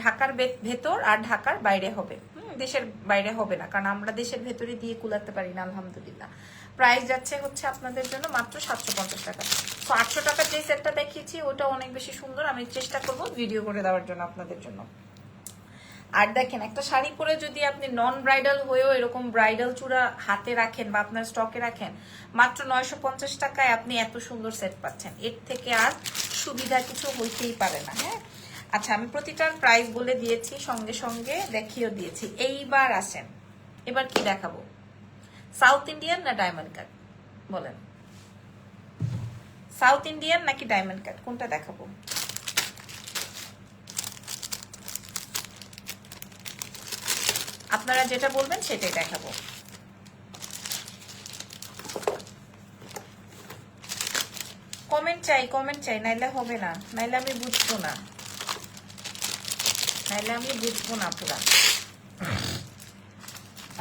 ঢাকার ভেতর আর ঢাকার বাইরে হবে, দেশের বাইরে হবে না, কারণ আমরা দেশের ভেতরে দিয়ে কুলাতে পারি না আলহামদুলিল্লাহ। প্রাইস যাচ্ছে হচ্ছে আপনাদের জন্য মাত্র 750 টাকা। তো 800 টাকার যে সেটটা দেখিয়েছি ওটা অনেক বেশি সুন্দর, আমি চেষ্টা করব ভিডিও করে দেওয়ার জন্য আপনাদের জন্য। আর দেখেন, একটা শাড়ি পরে যদি আপনি নন ব্রাইডাল হয়েও এরকম ব্রাইডাল চূড়া হাতে রাখেন বা আপনার স্টকে রাখেন, মাত্র 950 টাকায় আপনি এত সুন্দর সেট পাচ্ছেন। এর থেকে আর সুবিধা কিছু হইতেই পারে না। হ্যাঁ, আচ্ছা, আমি প্রতিটার প্রাইস বলে দিয়েছি, সঙ্গে সঙ্গে দেখিয়েও দিয়েছি। এইবার আসেন, এবার কি দেখাবো? সাউথ ইন্ডিয়ান না ডায়মন্ড কাট বলেন? সাউথ ইন্ডিয়ান নাকি ডায়মন্ড কাট, কোনটা দেখাবো? আপনারা যেটা বলবেন সেটাই দেখাবো। কমেন্ট চাই, নাইলে হবে না, নাইলে আমি বুঝবো না, পুরা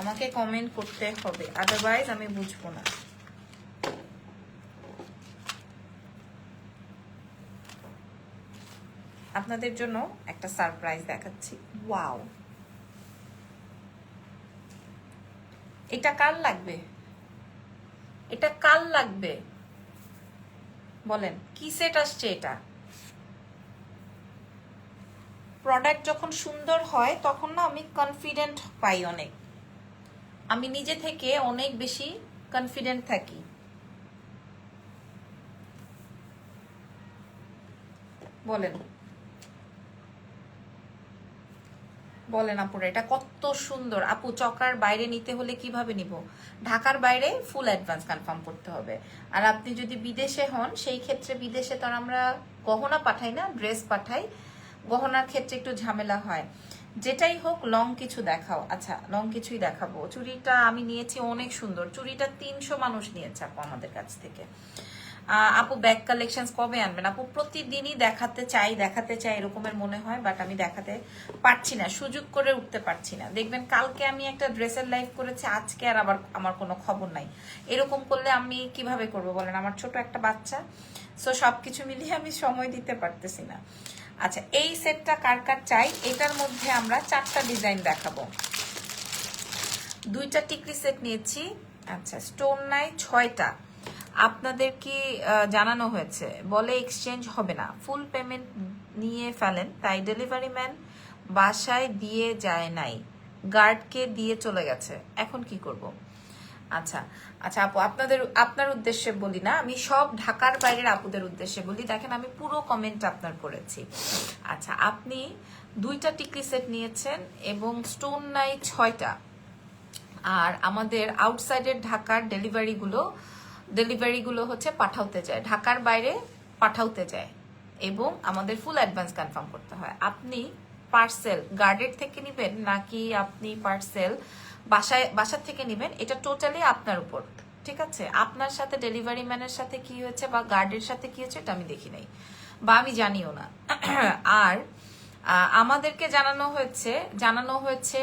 আমাকে কমেন্ট করতে হবে, আদারওয়াইজ আমি বুঝবো না। আপনাদের জন্য একটা সারপ্রাইজ দেখাচ্ছি। ওয়াও, এটা কার লাগবে? এটা কার লাগবে বলেন? কি সেট আসছে এটা? প্রোডাক্ট যখন সুন্দর হয় তখন না আমি কনফিডেন্ট পাই অনেক, আমি নিজে থেকে অনেক বেশি কনফিডেন্ট থাকি। বলেন আপুরা, এটা কত সুন্দর। আপু, চকার বাইরে নিতে হলে কিভাবে নিব? ঢাকার বাইরে ফুল অ্যাডভান্স কনফার্ম করতে হবে। আর আপনি যদি বিদেশে হন, সেই ক্ষেত্রে বিদেশে তো আমরা গহনা পাঠাই না, ড্রেস পাঠাই, গহনার ক্ষেত্রে একটু ঝামেলা হয়। যেটাই হোক, লং কিছু দেখাও। আচ্ছা, লং কিছুই দেখাবো। চুড়িটা আমি নিয়েছি, অনেক সুন্দর চুড়িটা, 300 মানুষ নিয়েছে আপু আমাদের কাছ থেকে। আপু, ব্যাগ কালেকশন কবে আনবেন? আপু, প্রতিদিনই দেখাতে চাই এরকমের মনে হয়, বাট আমি দেখাতে পারছি না, সুযোগ করে উঠতে পারছি না। দেখবেন কালকে আমি একটা ড্রেসের লাইভ করেছি, আজকে আর আবার আমার কোনো খবর নাই। এরকম করলে আমি কিভাবে করব বলেন? আমার ছোট একটা বাচ্চা, সো সবকিছু মিলিয়ে আমি সময় দিতে পারতেছি না। আচ্ছা, এই সেটটা কার কার চাই? এটার মধ্যে আমরা 4টা ডিজাইন দেখাবো। 2টা টিকলি সেট নিয়েছি। আচ্ছা, স্টোন নাই 6টা। আপনাদের কি জানানো হয়েছে? বলে এক্সচেঞ্জ হবে না, ফুল পেমেন্ট নিয়ে ফেলেন, তাই ডেলিভারি ম্যান বাসায় দিয়ে যায় নাই, গার্ডকে দিয়ে চলে গেছে, এখন কি করব? আচ্ছা আচ্ছা আপু, আপনার উদ্দেশ্যে বলি না, আমি সব ঢাকার বাইরের আপুদের উদ্দেশ্যে বলি। দেখেন, আমি পুরো কমেন্ট আপনার করেছি। আচ্ছা, আপনি 2টা টিকলি সেট নিয়েছেন এবং স্টোন নাই 6টা। আর আমাদের আউটসাইডের ঢাকার ডেলিভারিগুলো হচ্ছে পাঠাতে যায়, ঢাকার বাইরে পাঠাতে যায়, এবং আমাদের ফুল অ্যাডভান্স কনফার্ম করতে হয়। আপনি পার্সেল গার্ডের থেকে নেবেন নাকি আপনি পার্সেল বাসার থেকে নেবেন, এটা টোটালি আপনার উপর, ঠিক আছে? আপনার সাথে ডেলিভারি ম্যানের সাথে কি হয়েছে বা গার্ডের সাথে কি হয়েছে এটা আমি দেখি নাই, বা আমি জানিও না। আর আমাদেরকে জানানো হয়েছে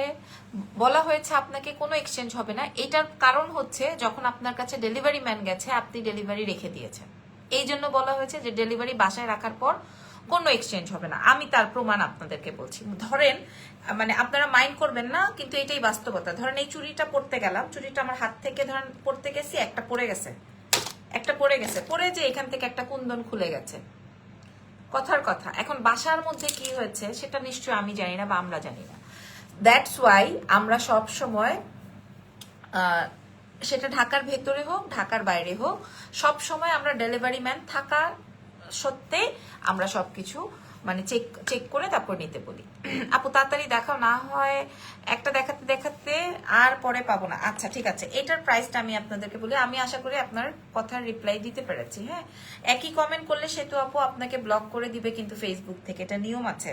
বলা হয়েছে আপনাকে কোনো এক্সচেঞ্জ হবে না। এটার কারণ হচ্ছে, যখন আপনার কাছে ডেলিভারি ম্যান গেছে, আপনি ডেলিভারি রেখে দিয়েছেন, এই জন্য বলা হয়েছে যে ডেলিভারি বাসায় রাখার পর কোনো এক্সচেঞ্জ হবে না। আমি তার প্রমাণ আপনাদেরকে বলছি। ধরেন, মানে আপনারা মাইন্ড করবেন না, কিন্তু এটাই বাস্তবতা। ধরেন, এই চুড়িটা পরতে গেলাম, চুড়িটা আমার হাত থেকে ধরেন পরতে গেছি, একটা পরে গেছে, পরে যে এখান থেকে একটা কুন্দন খুলে গেছে, কথার কথা। এখন বাসার মধ্যে কি হয়েছে সেটা নিশ্চয়ই আমি জানি না বা আমরা জানি না। দ্যাটস ওয়াই আমরা সব সময়, সেটা ঢাকার ভেতরে হোক ঢাকার বাইরে হোক, সব সময় আমরা ডেলিভারি ম্যান থাকা সত্ত্বে আমরা সবকিছু মানে চেক চেক করে তারপর নিতে বলি। আপু তাড়াতাড়ি দেখাও, না হয় একটা দেখাতে দেখাতে আর পরে পাবো না। আচ্ছা ঠিক আছে, এটার প্রাইসটা আমি আপনাদেরকে বলি। আমি আশা করি আপনার কথার রিপ্লাই দিতে পেরেছি। হ্যাঁ, একই কমেন্ট করলে সেতু আপু আপনাকে ব্লক করে দিবে কিন্তু ফেসবুক থেকে, এটা নিয়ম আছে।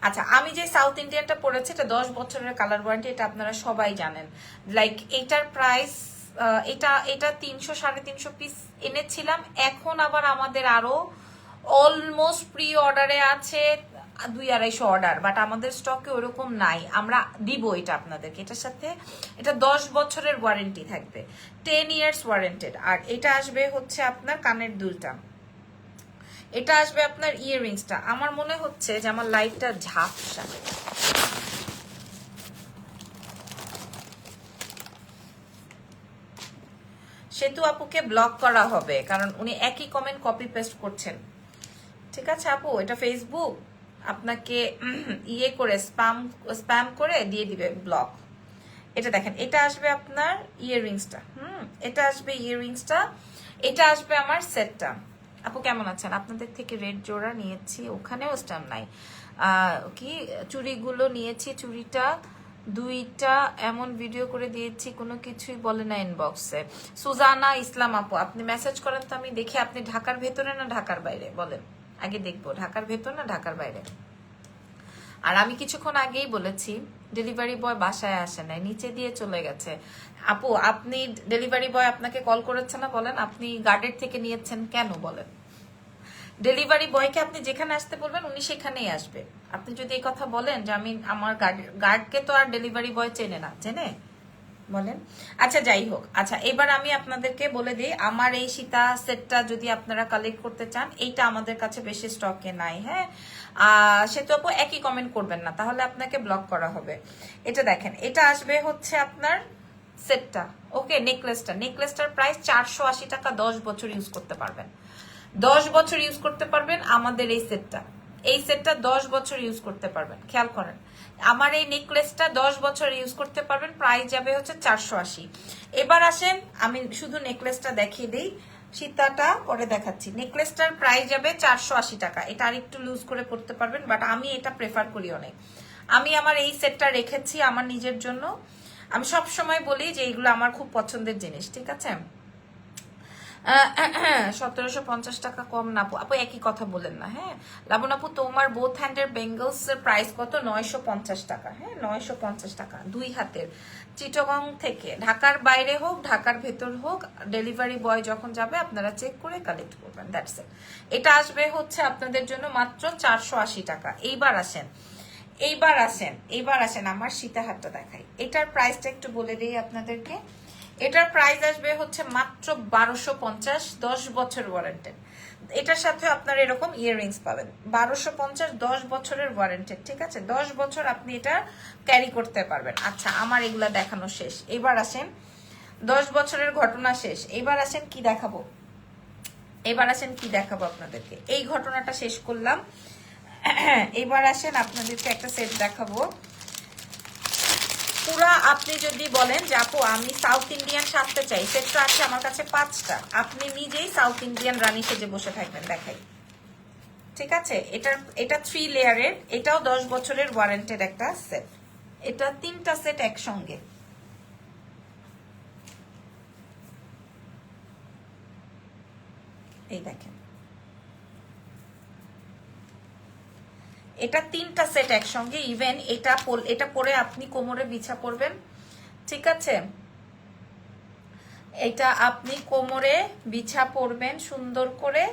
আচ্ছা, আমি যে সাউথ ইন্ডিয়ানটা পড়েছি এটা 10 বছরের কালার ওয়ারেন্টি, এটা আপনারা সবাই জানেন। লাইক এটার প্রাইস এটা এটা 300 350 পিস এনেছিলাম, এখন আবার আমাদের আরো অলমোস্ট প্রি অর্ডারে আছে 200-250 অর্ডার, বাট আমাদের স্টকে ওরকম নাই। আমরা দিব এটা আপনাদেরকে, এটার সাথে এটা 10 বছরের ওয়ারেন্টি থাকবে, 10 ইয়ার্স ওয়ারেন্টেড। আর এটা আসবে হচ্ছে আপনার কানের দুলটা, এটা আসবে আপনার ইয়াররিংসটা। আমার মনে হচ্ছে যে আমার লাইটটা ঝাপসা, সেতু আপুকে ব্লক করা হবে কারণ উনি একই কমেন্ট কপি পেস্ট করছেন। ঠিক আছে আপু, এটা ফেসবুক আপনাকে ইয়ে করে স্প্যাম করে দিয়ে দিবে ব্লক। এটা দেখেন, এটা আসবে আপনার ইয়াররিংসটা, এটা আসবে ইয়াররিংসটা, এটা আসবে আমার সেটটা। আপু কেমন আছেন? আপনাদের থেকে রেড জোড়া নিয়েছি, ওখানেও স্ট্যাম্প নাই। কি চুড়িগুলো নিয়েছি, চুড়িটা 2টা এমন ভিডিও করে দিয়েছি, কোনো কিছুই বলে না ইনবক্সে। সুজানা ইসলাম আপু, আপনি মেসেজ করেন তো আমি দেখি আপনি ঢাকার ভেতরে না ঢাকার বাইরে, বলেন আগে দেখবো, ঢাকার ভেতর না ঢাকার বাইরে। আর আমি কিছুক্ষণ আগেই বলেছি ডেলিভারি বয় বাসায় আসে নাই, নিচে দিয়ে চলে গেছে। আপু আপনি ডেলিভারি বয় আপনাকে কল করেছে না, বলেন আপনি গার্ডের থেকে নিয়েছেন কেন, বলেন। ডেলিভারি বয়কে আপনি যেখানে আসতে বলবেন উনি সেখানেই আসবে। আপনি যদি এই কথা বলেন যে আমি আমার গার্ডকে তো আর ডেলিভারি বয় চেনে না, চেনে, বলেন। আচ্ছা যাই হোক, আচ্ছা এবার আমি আপনাদেরকে বলে দিই, আমার এই সীতা সেটটা যদি আপনারা কালেক্ট করতে চান, এইটা আমাদের কাছে বেশি স্টকে নাই। হ্যাঁ, সেতু আপু একই কমেন্ট করবেন না, তাহলে আপনাকে ব্লক করা হবে। এটা দেখেন, এটা আসবে হচ্ছে আপনার সেটটা, ওকে। নেকলেসটার প্রাইস 480 টাকা, 10 বছর ইউজ করতে পারবেন, 10 বছর ইউজ করতে পারবেন আমাদের এই সেটটা। এই সেটটা 10 বছর ইউজ করতে পারবেন, খেয়াল করেন। আমার এই নেকলেসটা 10 বছর ইউজ করতে পারবেন, প্রাইস যাবে হচ্ছে 480। এবার আসেন আমি শুধু নেকলেসটা দেখিয়ে দিই, সীতাটা পরে দেখাচ্ছি। নেকলেসটার প্রাইস যাবে 480 টাকা, এটা আর একটু লুজ করে পড়তে পারবেন, বাট আমি এটা প্রেফার করি অনেক। আমি আমার এই সেটটা রেখেছি আমার নিজের জন্য। আমি সব সময় বলি যে এইগুলো আমার খুব পছন্দের জিনিস, ঠিক আছে। 1750 টাকা কম না আপু, আপু একই কথা বলেন না। হ্যাঁ লাবণ আপু, তোমার বোথ হ্যান্ডের বেঙ্গলস এর প্রাইস কত? 950 টাকা। হ্যাঁ 950 টাকা, 2 হাতের, চিটাগং থেকে। ঢাকার বাইরে হোক ঢাকার ভেতর হোক, ডেলিভারি বয় যখন যাবে আপনারা চেক করে কালেক্ট করবেন, দ্যাটস ইট। এটা আসবে হচ্ছে আপনাদের জন্য মাত্র 480 টাকা। এইবার আসেন আমার সীতাহারটা দেখাই। এটার প্রাইসটা একটু বলে দিই আপনাদেরকে। এটার প্রাইস আসবে হচ্ছে মাত্র 1250, 10 বছর ওয়ারেন্টেড। এটার সাথে আপনার এরকম ইয়াররিংস পাবেন, 1250, 10 বছরের ওয়ারেন্টেড, ঠিক আছে। 10 বছর আপনি এটা ক্যারি করতে পারবেন। আচ্ছা আমার এগুলা দেখানো শেষ, এবার আসেন 10 বছরের ঘটনা শেষ। এবার আসেন কি দেখাবো আপনাদেরকে। এই ঘটনাটা শেষ করলাম, এবার আসেন আপনাদেরকে একটা সেট দেখাবো। পুরা আপনি যদি বলেন যে আপু আমি সাউথ ইন্ডিয়ান সাজতে চাই, সেটটা আছে আমার কাছে 5টা, আপনি নিজেই সাউথ ইন্ডিয়ান রানী সেজে বসে থাকবেন, দেখাই। ঠিক আছে, এটা 3 লেয়ারের, এটাও 10 বছরের ওয়ারেন্টেড একটা সেট। এটা 3টা সেট একসঙ্গে। এই দেখেন, এটা 3টা সেট একসঙ্গে। ইভেন এটা পরে আপনি কোমরে বিছা পরবেন, ঠিক আছে। এটা আপনি কোমরে বিছা পরবেন সুন্দর করে,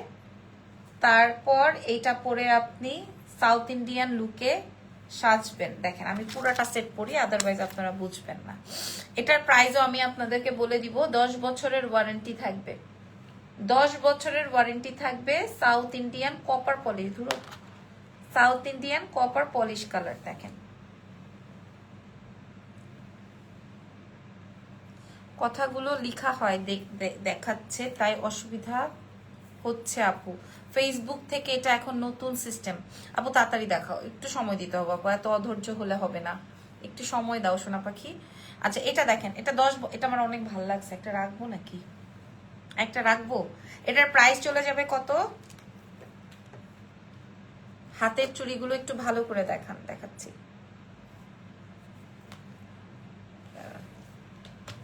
তারপর এটা পরে আপনি সাউথ ইন্ডিয়ান লুকে সাজবেন। দেখেন আমি পুরাটা সেট পরি, আদারওয়াইজ আপনারা বুঝবেন না। এটার প্রাইসও আমি আপনাদেরকে বলে দিব, 10 বছরের ওয়ারেন্টি থাকবে, 10 বছরের ওয়ারেন্টি থাকবে। সাউথ ইন্ডিয়ান কপার পলিশ, ধরো south Indian copper polish colour. দেখেন কথাগুলো লেখা হয় দেখাচ্ছে, তাই অসুবিধা হচ্ছে আপু। ফেসবুক থেকে এটা এখন নতুন সিস্টেম। আপু তাড়াতাড়ি দেখাও, একটু সময় দিতে হবে আপু, এত অধৈর্য হলে হবে না, একটু সময় দাও সোনা পাখি। আচ্ছা এটা দেখেন, এটা এটা আমার অনেক ভালো লাগছে, একটা রাখবো নাকি, একটা রাখবো। এটার প্রাইস চলে যাবে কত? হাতের চুড়িগুলো একটু ভালো করে দেখাচ্ছি।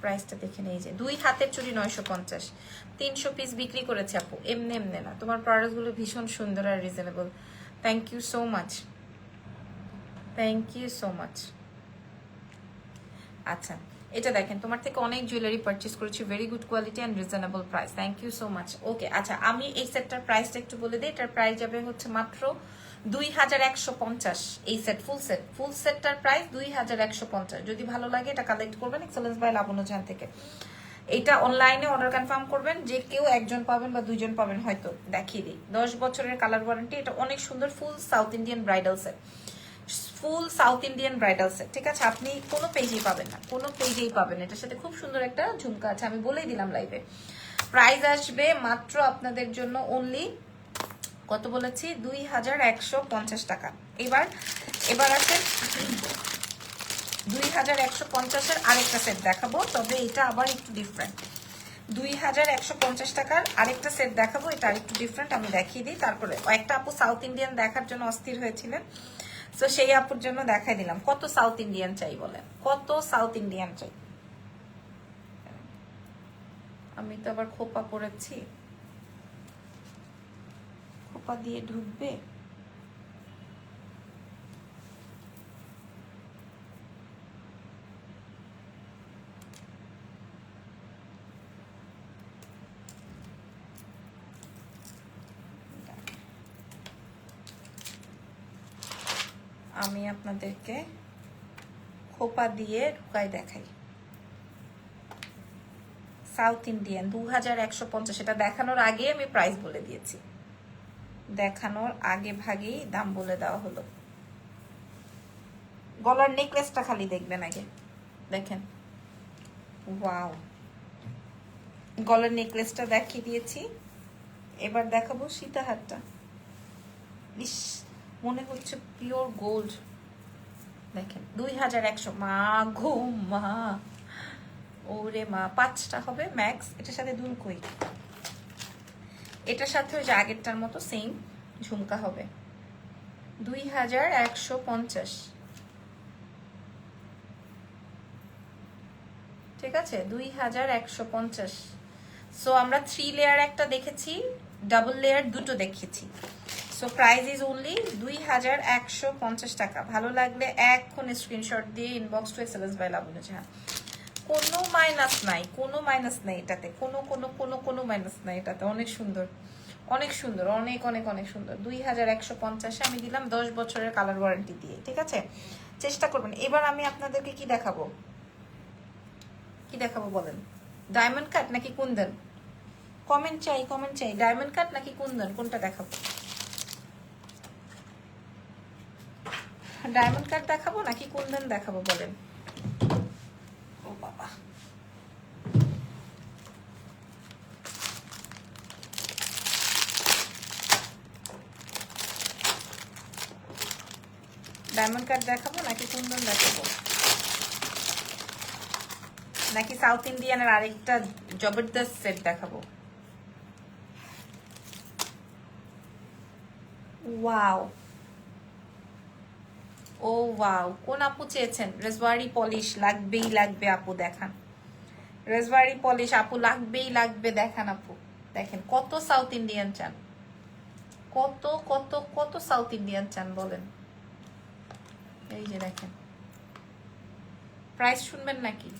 প্রাইসটা দেখে নেই, যে 2 হাতের চুড়ি 950, 300 পিস বিক্রি করেছে আপু, এমনি এমনি না। তোমার প্রোডাক্টগুলো ভীষণ সুন্দর আর reasonable. Thank you so much, thank you so much. আচ্ছা, এটা দেখেন, তোমার থেকে অনেক জুয়েলারি পারচেজ করেছি, very good quality and reasonable price. Thank you so much. Okay, আচ্ছা আমি এই সেটটার প্রাইসটা একটু বলে দিই। এটার প্রাইস যাবে হচ্ছে মাত্র 2150। এই সেট ফুল সেটটার প্রাইস 2150। যদি ভালো লাগে এটা কালেক্ট করবেন এক্সেলেন্স বাই লাবণ্য জাহান থেকে। এটা অনলাইনে অর্ডার কনফার্ম করবেন, যে কেউ একজন পাবেন বা দুইজন পাবেন, হয়তো দেখিয়ে দিই। 10 বছরের কালার ওয়ারেন্টি। এটা অনেক সুন্দর ফুল সাউথ ইন্ডিয়ান ব্রাইডাল সেট, ফুল সাউথ ইন্ডিয়ান ব্রাইডাল সেট। ঠিক আছে, আপনি কোনো পেজেই পাবেন না, কোনো পেজেই পাবেন। এটার সাথে খুব সুন্দর একটা ঝুমকা আছে, আমি বলেই দিলাম লাইভে। প্রাইস আসবে মাত্র আপনাদের জন্য অনলি, কত বলেছি, 2150 টাকা। এবার আছে 2150-এর আরেকটা সেট দেখাবো, তবে এটা আবার একটু ডিফারেন্ট। 2150 টাকার আরেকটা সেট দেখাবো, এটা আরেকটু ডিফারেন্ট, আমি দেখিয়ে দিই। তারপরে একটা আপু সাউথ ইন্ডিয়ান দেখার জন্য অস্থির হয়েছিলেন, তো সেই আপুর জন্য দেখাই দিলাম। কত সাউথ ইন্ডিয়ান চাই বলেন, কত সাউথ ইন্ডিয়ান চাই? আমি তো আবার খোপা পরেছি, খোপা দিয়ে ঢুকবে। আমি আপনাদেরকে খোপা দিয়ে ঢুকাই দেখাই। South Indian 2150। এটা দেখানোর আগে আমি প্রাইস বলে দিয়েছি, দেখানোর আগে ভাগেই দাম বলে দেওয়া হলো। গলার নেকলেসটা খালি দেখবেন আগে, দেখেন, ওয়াও, গলার নেকলেসটা দেখিয়ে দিয়েছি। এবার দেখাবো সীতাহারটা। ইস, মনে হচ্ছে পিওর গোল্ড। দেখেন 2100। মা গো মা, ওরে মা, 5টা হবে ম্যাক্স। এটার সাথে দুল কই, এটার সাথে ওই যে আগেরটার মতো সেম ঝুমকা হবে। 2150। ঠিক আছে, 2150। সো আমরা 3 লেয়ার একটা দেখেছি, ডাবল লেয়ার দুটো দেখেছি। সো প্রাইস ইজ অনলি 2150 টাকা। ভালো লাগলে এখন স্ক্রিনশট দিয়ে ইনবক্স টু এক্সেলেন্স বাই লাবণ্য জাহান। কোনো মাইনাস নাই, কোনো মাইনাস নাই এটাতে, কোনো মাইনাস নাই এটাতে। অনেক সুন্দর, অনেক সুন্দর, অনেক অনেক অনেক সুন্দর। 2150-এ আমি দিলাম 10 বছরের কালার ওয়ারেন্টি দিয়ে। ঠিক আছে, চেষ্টা করবেন। এবার আমি আপনাদেরকে কি দেখাবো, কি দেখাবো বলেন? ডায়মন্ড কাট নাকি কুন্দন? কমেন্ট চাই, কমেন্ট চাই। ডায়মন্ড কাট নাকি কুন্দন, কোনটা দেখাবো? ডায়মন্ড কাট দেখাবো নাকি কুন্দন দেখাবো বলেন? ও বাবা, ডায়মন্ড কাট দেখাবো নাকি কুন্দন দেখাবো, নাকি সাউথ ইন্ডিয়ানের আরেকটা জবরদস্ত সেট দেখাবো? ওয়াও, ও ওয়াও, কোন আপু চেয়েছেন? রেজওয়ারি পলিশ লাগবেই লাগবে আপু, দেখান। রেজওয়ারি পলিশ আপু লাগবেই লাগবে, দেখান আপু। দেখেন কত সাউথ ইন্ডিয়ান চান, কত কত কত সাউথ ইন্ডিয়ান চান বলেন। এই যে দেখেন, প্রাইস শুনবেন নাকি?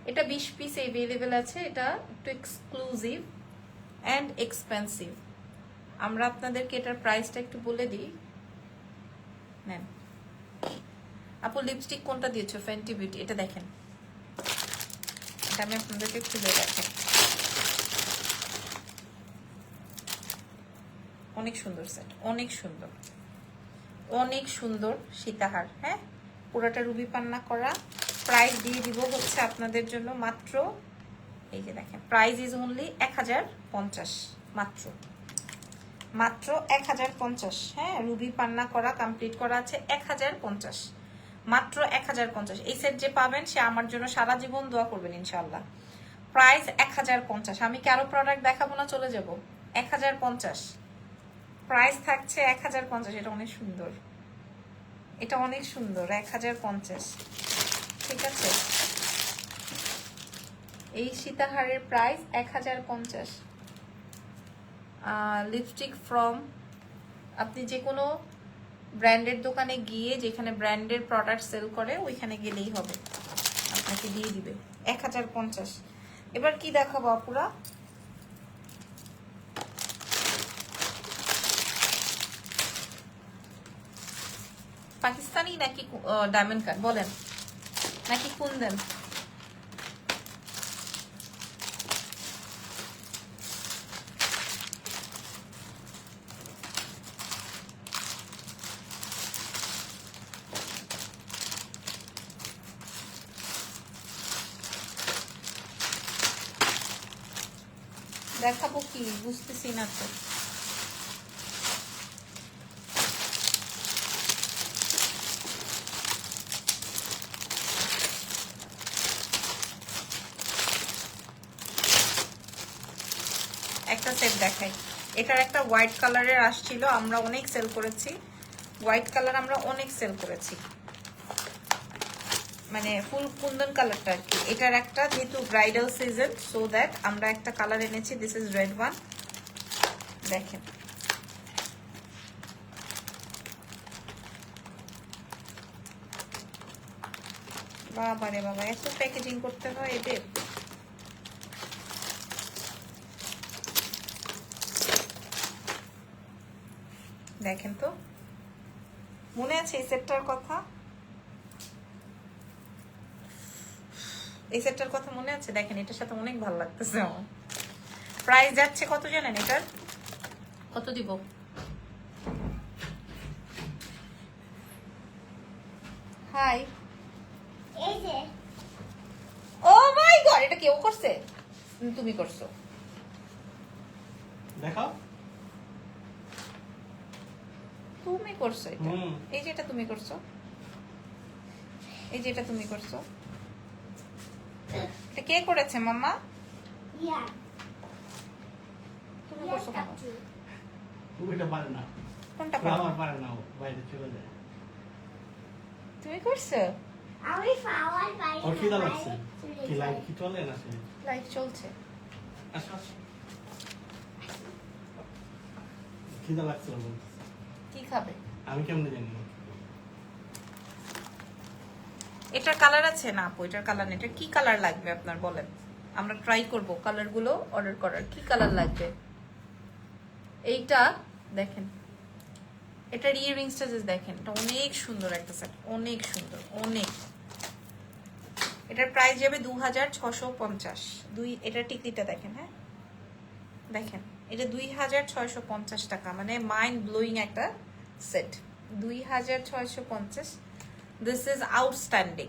এটা 20 পিস এভেলেবেল আছে। এটা একটু এক্সক্লুসিভ অ্যান্ড এক্সপেন্সিভ। আমরা আপনাদেরকে এটার প্রাইসটা একটু বলে দিই। নেন আপু, লিপস্টিক কোনটা দিয়েছো? Fenty beauty. এটা দেখেন, এটা আমি আপনাদেরকে খুলে দেখাই। অনেক সুন্দর সেট, অনেক সুন্দর, অনেক সুন্দর সীতাহার। হ্যাঁ, পুরোটা রুবি পান্না করা। প্রাইস দিয়ে দিব হচ্ছে আপনাদের জন্য মাত্র, এই যে দেখেন, প্রাইস ইজ অনলি 1050। মাত্র মাত্র 1050। হ্যাঁ, রুবি পান্না করা কমপ্লিট করা আছে, 1050, মাত্র 1050। এই সেট যে পাবেন সে আমার জন্য সারা জীবন দোয়া করবেন ইনশাল্লাহ। প্রাইস 1050। আমি কি আরো প্রোডাক্ট দেখাবো না চলে যাব? 1050। প্রাইস থাকছে 1050। এটা অনেক সুন্দর, এটা অনেক সুন্দর, 1050। ঠিক আছে, এই সীতাহারের প্রাইস 1050। লিপস্টিক ফ্রম, আপনি যে কোনো ব্র্যান্ডের দোকানে গিয়ে, যেখানে ব্র্যান্ডের প্রোডাক্ট সেল করে ওইখানে গেলেই হবে, আপনাকে দিয়ে দিবে 1050। এবার কি দেখাবো আপুরা? পাকিস্তানি নাকি ডায়মন্ড কাট বলেন, নাকি কুন্দন? দেখাবো কি বুঝতেছি না তো। একটা সেট দেখাই, এটার একটা হোয়াইট কালারের আসছিল, আমরা অনেক সেল করেছি। হোয়াইট কালার আমরা অনেক সেল করেছি, মানে ফুল কুন্দন কালারটা আর কি। এটার একটা, যেহেতু ব্রাইডাল সিজন, সো দ্যাট আমরা একটা কালার এনেছি। দিস ইজ রেড ওয়ান, দেখেন। বাবা রে বাবা, এত প্যাকেজিং করতে হয় এদের। দেখেন তো, মনে আছে এই সেটটার কথা? এই সেটটার কথা মনে আছে? দেখেন, এটার সাথে অনেক ভালো লাগতেছে আমার। প্রাইস যাচ্ছে কত জানেন এটার? কত দিব? হাই, এই যে ও মাই গড, এটা কেউ করছে? তুমি করছো? দেখাও। তুমি করছো এটা? এই যে এটা তুমি করছো, এই যে এটা তুমি করছো। এটা কে করেছে মাম্মা? ইয়া তুমি করছো কেন? ওইটা পারে না, কোনটা আমার পারো? পারে না, ও বাইরে চলে যায়। তুমি করছো? আমি পাওয়ার পাই ওর খিদা লাগছে, কি লাইট কি চলে না সে? লাইভ চলছে। আসো আসো, খিদা লাগছে না বলতেছে। কি খাবে? আমি কেমনে জানি? এটার কালার আছে না আপু? এটার কালার নেই। এটা কি কালার লাগবে আপনার বলেন, আমরা ট্রাই করব কালার গুলো অর্ডার করার। কি কালার লাগবে? এইটা দেখেন, এটার ইয়াররিংসটা জাস্ট দেখেন, এটা অনেক সুন্দর একটা সেট, অনেক সুন্দর, অনেক। এটার প্রাইস যাবে 2650। এটার টিকলিটা দেখেন, হ্যাঁ দেখেন, এটা 2650 টাকা, মানে মাইন্ড ব্লোয়িং একটা set. 2650। This is outstanding,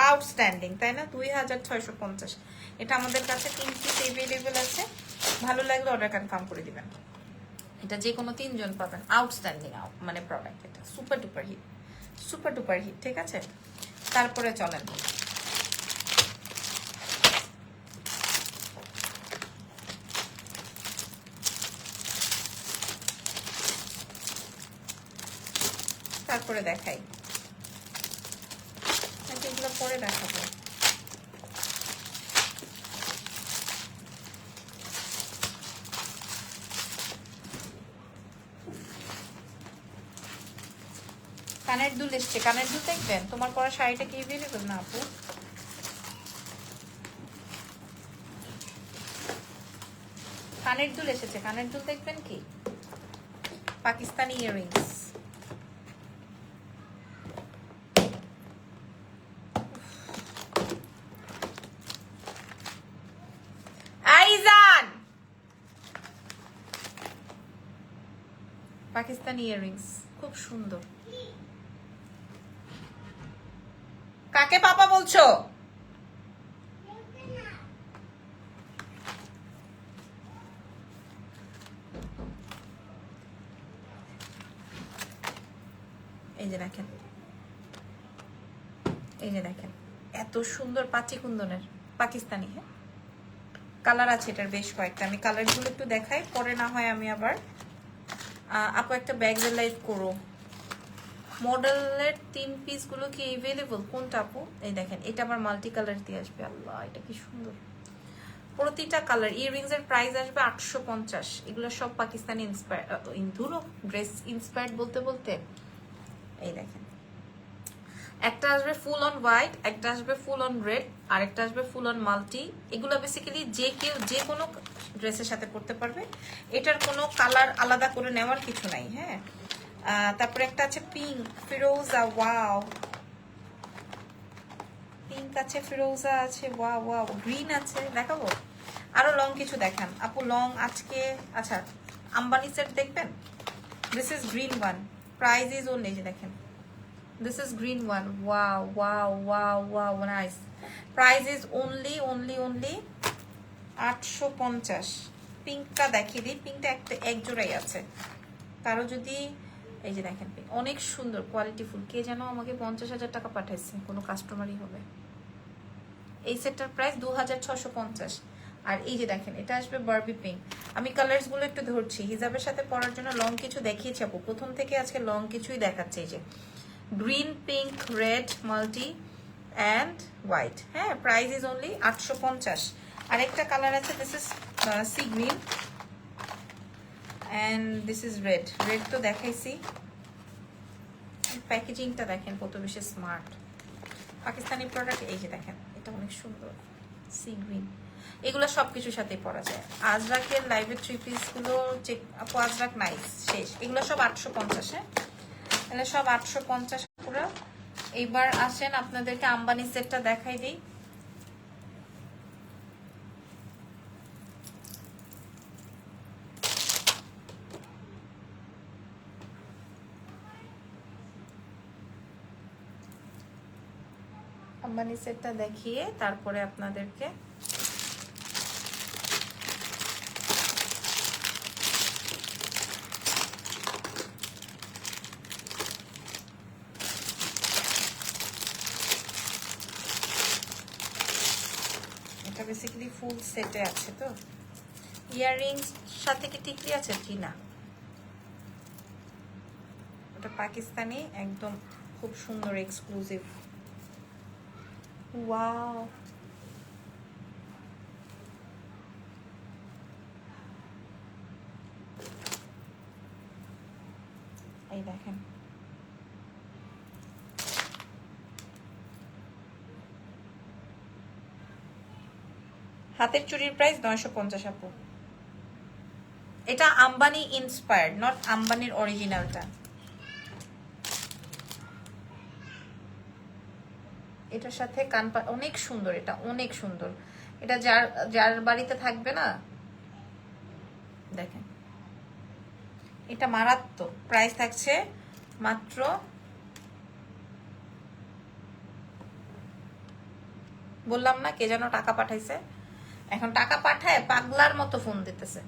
outstanding, তাই না? 2650। এটা আমাদের কাছে 3 পিস এভেলেবেল আছে, ভালো লাগলে অর্ডার কনফার্ম করে দিবেন। এটা যে কোনো 3 জন পাবেন। আউটস্ট্যান্ডিং মানে প্রোডাক্ট, এটা super duper hit, super duper hit. ঠিক আছে, তারপরে চলেন তারপরে দেখাই, এগুলো পরে দেখাবো। কানের দুল এসছে, কানের দুল দেখবেন? তোমার পরা শাড়িটা কি এভেলেবল না আপু? কানের দুল এসেছে, কানের দুল দেখবেন কি? পাকিস্তানি ইয়াররিংস। আইজান, পাকিস্তানি ইয়াররিংস খুব সুন্দর। কাকে পাপা বলছো? এই যে দেখেন, এই যে দেখেন, এত সুন্দর পাঁচি কুন্দনের পাকিস্তানি। হ্যাঁ, কালার আছে এটার বেশ কয়েকটা, আমি কালারগুলো একটু দেখাই, পরে না হয় আমি আবার আপু একটা ব্যাগের লাইভ করো। মডেলের 3 পিসগুলো কি এভেলেবল? কোনটা আপু? এই দেখেন, এটা আমার মাল্টি কালার দিয়ে আসবে। আল্লাহ, এটা কি সুন্দর। প্রতিটা কালার। ইয়াররিংস এর প্রাইস আসবে 850। এগুলো সব পাকিস্তানি ইন্সপায়ার, ধুরো ড্রেস ইন্সপায়ার্ড বলতে বলতে। এই দেখেন, একটা আসবে ফুল অন হোয়াইট, একটা আসবে ফুল অন রেড, আর একটা আসবে ফুল অন মাল্টি। এগুলো বেসিক্যালি যে কেউ যে কোনো ড্রেসের সাথে পরতে পারবে। এটার কোনো কালার আলাদা করে নেওয়ার কিছু নাই। হ্যাঁ, তারপরে একটা আছে পিঙ্ক ফিরোজা। ওয়াও, পিঙ্ক আছে, ফিরোজা আছে, ওয়াও ওয়াও, গ্রিন আছে। দেখাবো আরো লং কিছু দেখান আপু। লং আজকে আচ্ছা, আম্বানি সেট দেখবেন। This is green one, price is only, যে দেখেন, this is green one. Wow, wow, wow, wow, nice. Price is only 850। পিঙ্কটা দেখিয়ে দিই। পিঙ্কটা একটা এক জোড়াই আছে, কারো যদি, এই যে দেখেন, অনেক সুন্দর কোয়ালিটিফুল। কে যেন আমাকে 50,000 টাকা পাঠাইছে, কোনো কাস্টমারই হবে। এই সেটটার প্রাইস 2650। আর এই যে দেখেন, এটা আসবে বারবি পিঙ্ক। আমি কালার্স গুলো একটু ধরছি হিজাবের সাথে পরার জন্য। লং কিছু দেখিয়েছি আপু, প্রথম থেকে আজকে লং কিছুই দেখাচ্ছে। এই যে green, pink, red, multi and white. হ্যাঁ, প্রাইস ইজ অনলি 850। আরেকটা কালার আছে, this is sea green and this is red. Red তো দেখাইছি। প্যাকেজিংটা দেখেন কত বেশি স্মার্ট, পাকিস্তানি প্রোডাক্ট। এই যে দেখেন, এটা অনেক সুন্দর, সি গ্রিন। এগুলো সবকিছুর সাথেই পরা যায়। আজরাকের লাইভের 3 পিসগুলো চেক আপু। আজরাক নাইস, শেষ। এগুলো সব 850। হ্যাঁ, তাহলে সব 850 পুরো। এইবার আসেন আপনাদেরকে আম্বানি সেটটা দেখাই দিই। আম্বানি সেটটা দেখিয়ে তারপরে আপনাদেরকে বেসিক্যালি ফুল সেটে আছে। তো ইয়াররিংস সাথে কি টিকলি আছে? জি না, ওটা পাকিস্তানি, একদম খুব সুন্দর এক্সক্লুসিভ। ওয়াও, এই দেখেন, হাতের চুড়ির প্রাইস 950 আপু। এটা আম্বানি ইন্সপায়ার্ড, নট আম্বানির অরিজিনালটা। এটার সাথে কানপা অনেক সুন্দর, এটা অনেক সুন্দর। এটা যার যার বাড়িতে থাকবে না, দেখেন, এটা মারাত্মক। প্রাইস থাকছে মাত্র, বললাম না কে যেন টাকা পাঠাইছে, এখন টাকা পাঠায় পাগলার মতো ফোন দিতেছে,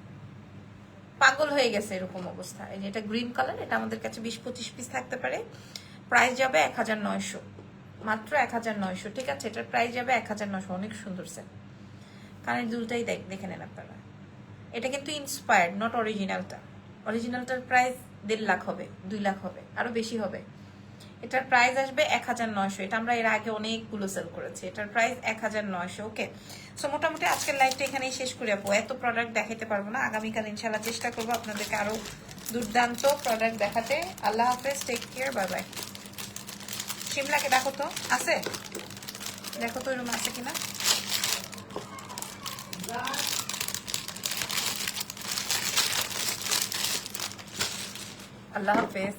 পাগল হয়ে গেছে এরকম অবস্থা। এই যে এটা গ্রিন কালার, এটা আমাদের কাছে 20-25 পিস থাকতে পারে। প্রাইস যাবে 1900, মাত্র 1900। ঠিক আছে, এটার প্রাইস যাবে 1900। অনেক সুন্দর সেট, কানের দুলটাই দেখে নেন আপনারা। এটা কিন্তু ইন্সপায়ার্ড, নট অরিজিনালটা। অরিজিনালটার প্রাইস 1.5 লাখ হবে, 2 লাখ হবে, আরো বেশি হবে। এটার প্রাইস আসবে 1900। এটা আমরা এর আগে অনেকগুলো সেল করেছি। এটার প্রাইস 1900। ওকে, সো মোটামুটি আজকের লাইভটা এখানেই শেষ করে যাবো। এত প্রোডাক্ট দেখাতে পারবো না, আগামীকাল ইনশাল্লাহ চেষ্টা করবো আপনাদেরকে আরো দুর্দান্ত প্রোডাক্ট দেখাতে। আল্লাহ হাফেজ, টেক কেয়ার, বাই বাই। শিমলাকে দেখো তো, আছে? দেখো তো এরকম আছে কিনা। আল্লাহ হাফেজ।